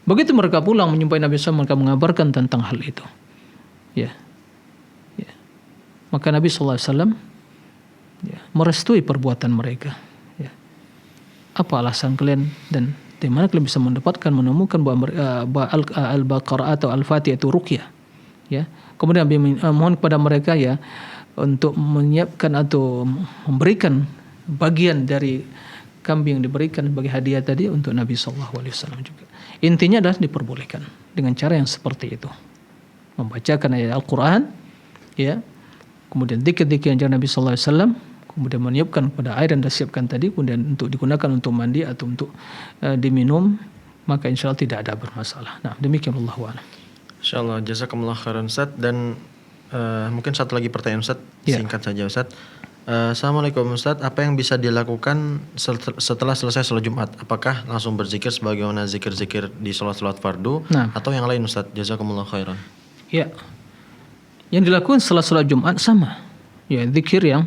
Begitu mereka pulang menjumpai Nabi SAW, mereka mengabarkan tentang hal itu. Ya, ya. Maka Nabi SAW ya, merestui perbuatan mereka. Ya. Apa alasan kalian dan di mana kalian bisa menemukan bahwa Al-Baqarah atau Al-Fatihah itu ruqyah? Ya. Kemudian Nabi mohon kepada mereka ya untuk menyiapkan atau memberikan bagian dari kambing yang diberikan sebagai hadiah tadi untuk Nabi SAW juga. Intinya adalah diperbolehkan dengan cara yang seperti itu. Membacakan ayat Al-Quran, ya, kemudian zikir-zikir yang Nabi SAW, kemudian meniupkan pada air yang disiapkan tadi, kemudian untuk digunakan untuk mandi atau untuk diminum, maka insya Allah tidak ada bermasalah. Nah, demikian Allah a'lam. Insyaallah, jazakumullah khairan Ustaz. Dan mungkin satu lagi pertanyaan Ustaz, singkat saja Ustaz. Assalamualaikum Ustaz, apa yang bisa dilakukan setelah selesai sholat Jumat? Apakah langsung berzikir sebagaimana zikir-zikir di sholat-sholat fardu, atau yang lain Ustaz? Jazakumullah khairan. Ya, yang dilakukan setelah sholat Jumat sama, ya, zikir yang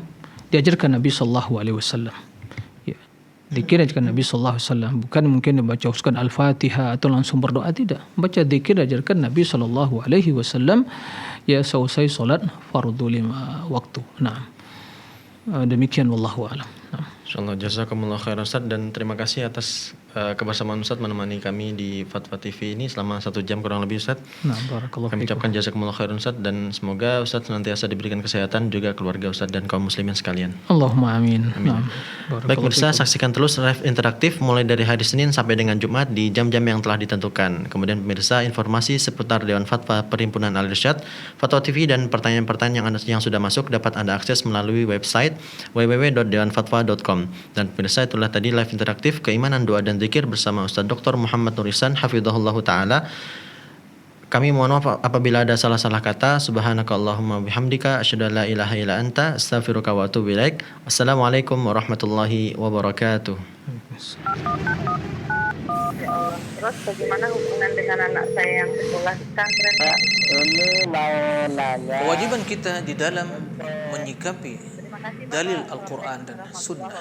diajarkan Nabi SAW. Ya, zikir yang diajarkan Nabi SAW, bukan mungkin membaca Al-Fatihah atau langsung berdoa, tidak. Baca zikir diajarkan Nabi SAW ya selesai sholat fardu 5 waktu. Nah, demikian wallahu a'lam. Insyaallah, jazakumullah khairan Ustaz, dan terima kasih atas kebersamaan Ustaz menemani kami di Fatwa TV ini selama 1 jam kurang lebih Ustaz. Nah, barakallahu Kami fikum. ucapkan jazakumullah khairan Ustaz, dan semoga Ustaz senantiasa diberikan kesehatan juga keluarga Ustaz dan kaum muslimin sekalian. Allahumma amin. Amin. Baik pemirsa, saksikan terus live interaktif mulai dari hari Senin sampai dengan Jumat di jam-jam yang telah ditentukan. Kemudian pemirsa, informasi seputar Dewan Fatwa Perhimpunan Al-Irsyad, Fatwa TV, dan pertanyaan-pertanyaan yang sudah masuk dapat Anda akses melalui website www.dewanfatwa.com. Dan pemirsa, itulah tadi live interaktif keimanan, doa dan zikir bersama Ustaz Dr. Muhammad Nur Ihsan hafizahullahu taala. Kami mohon maaf apabila ada salah-salah kata. Subhanakallahumma bihamdika asyhadu an la ilaha illa anta astaghfiruka wa atubu ilaik. Wassalamualaikum warahmatullahi wabarakatuh. Ya Allah. Terus bagaimana hubungan dengan anak saya yang sekolah di pesantren? Pak, ini mau nanya. Kewajiban kita di dalam menyikapi Terima kasih, Bapak. dalil Al-Quran dan Sunnah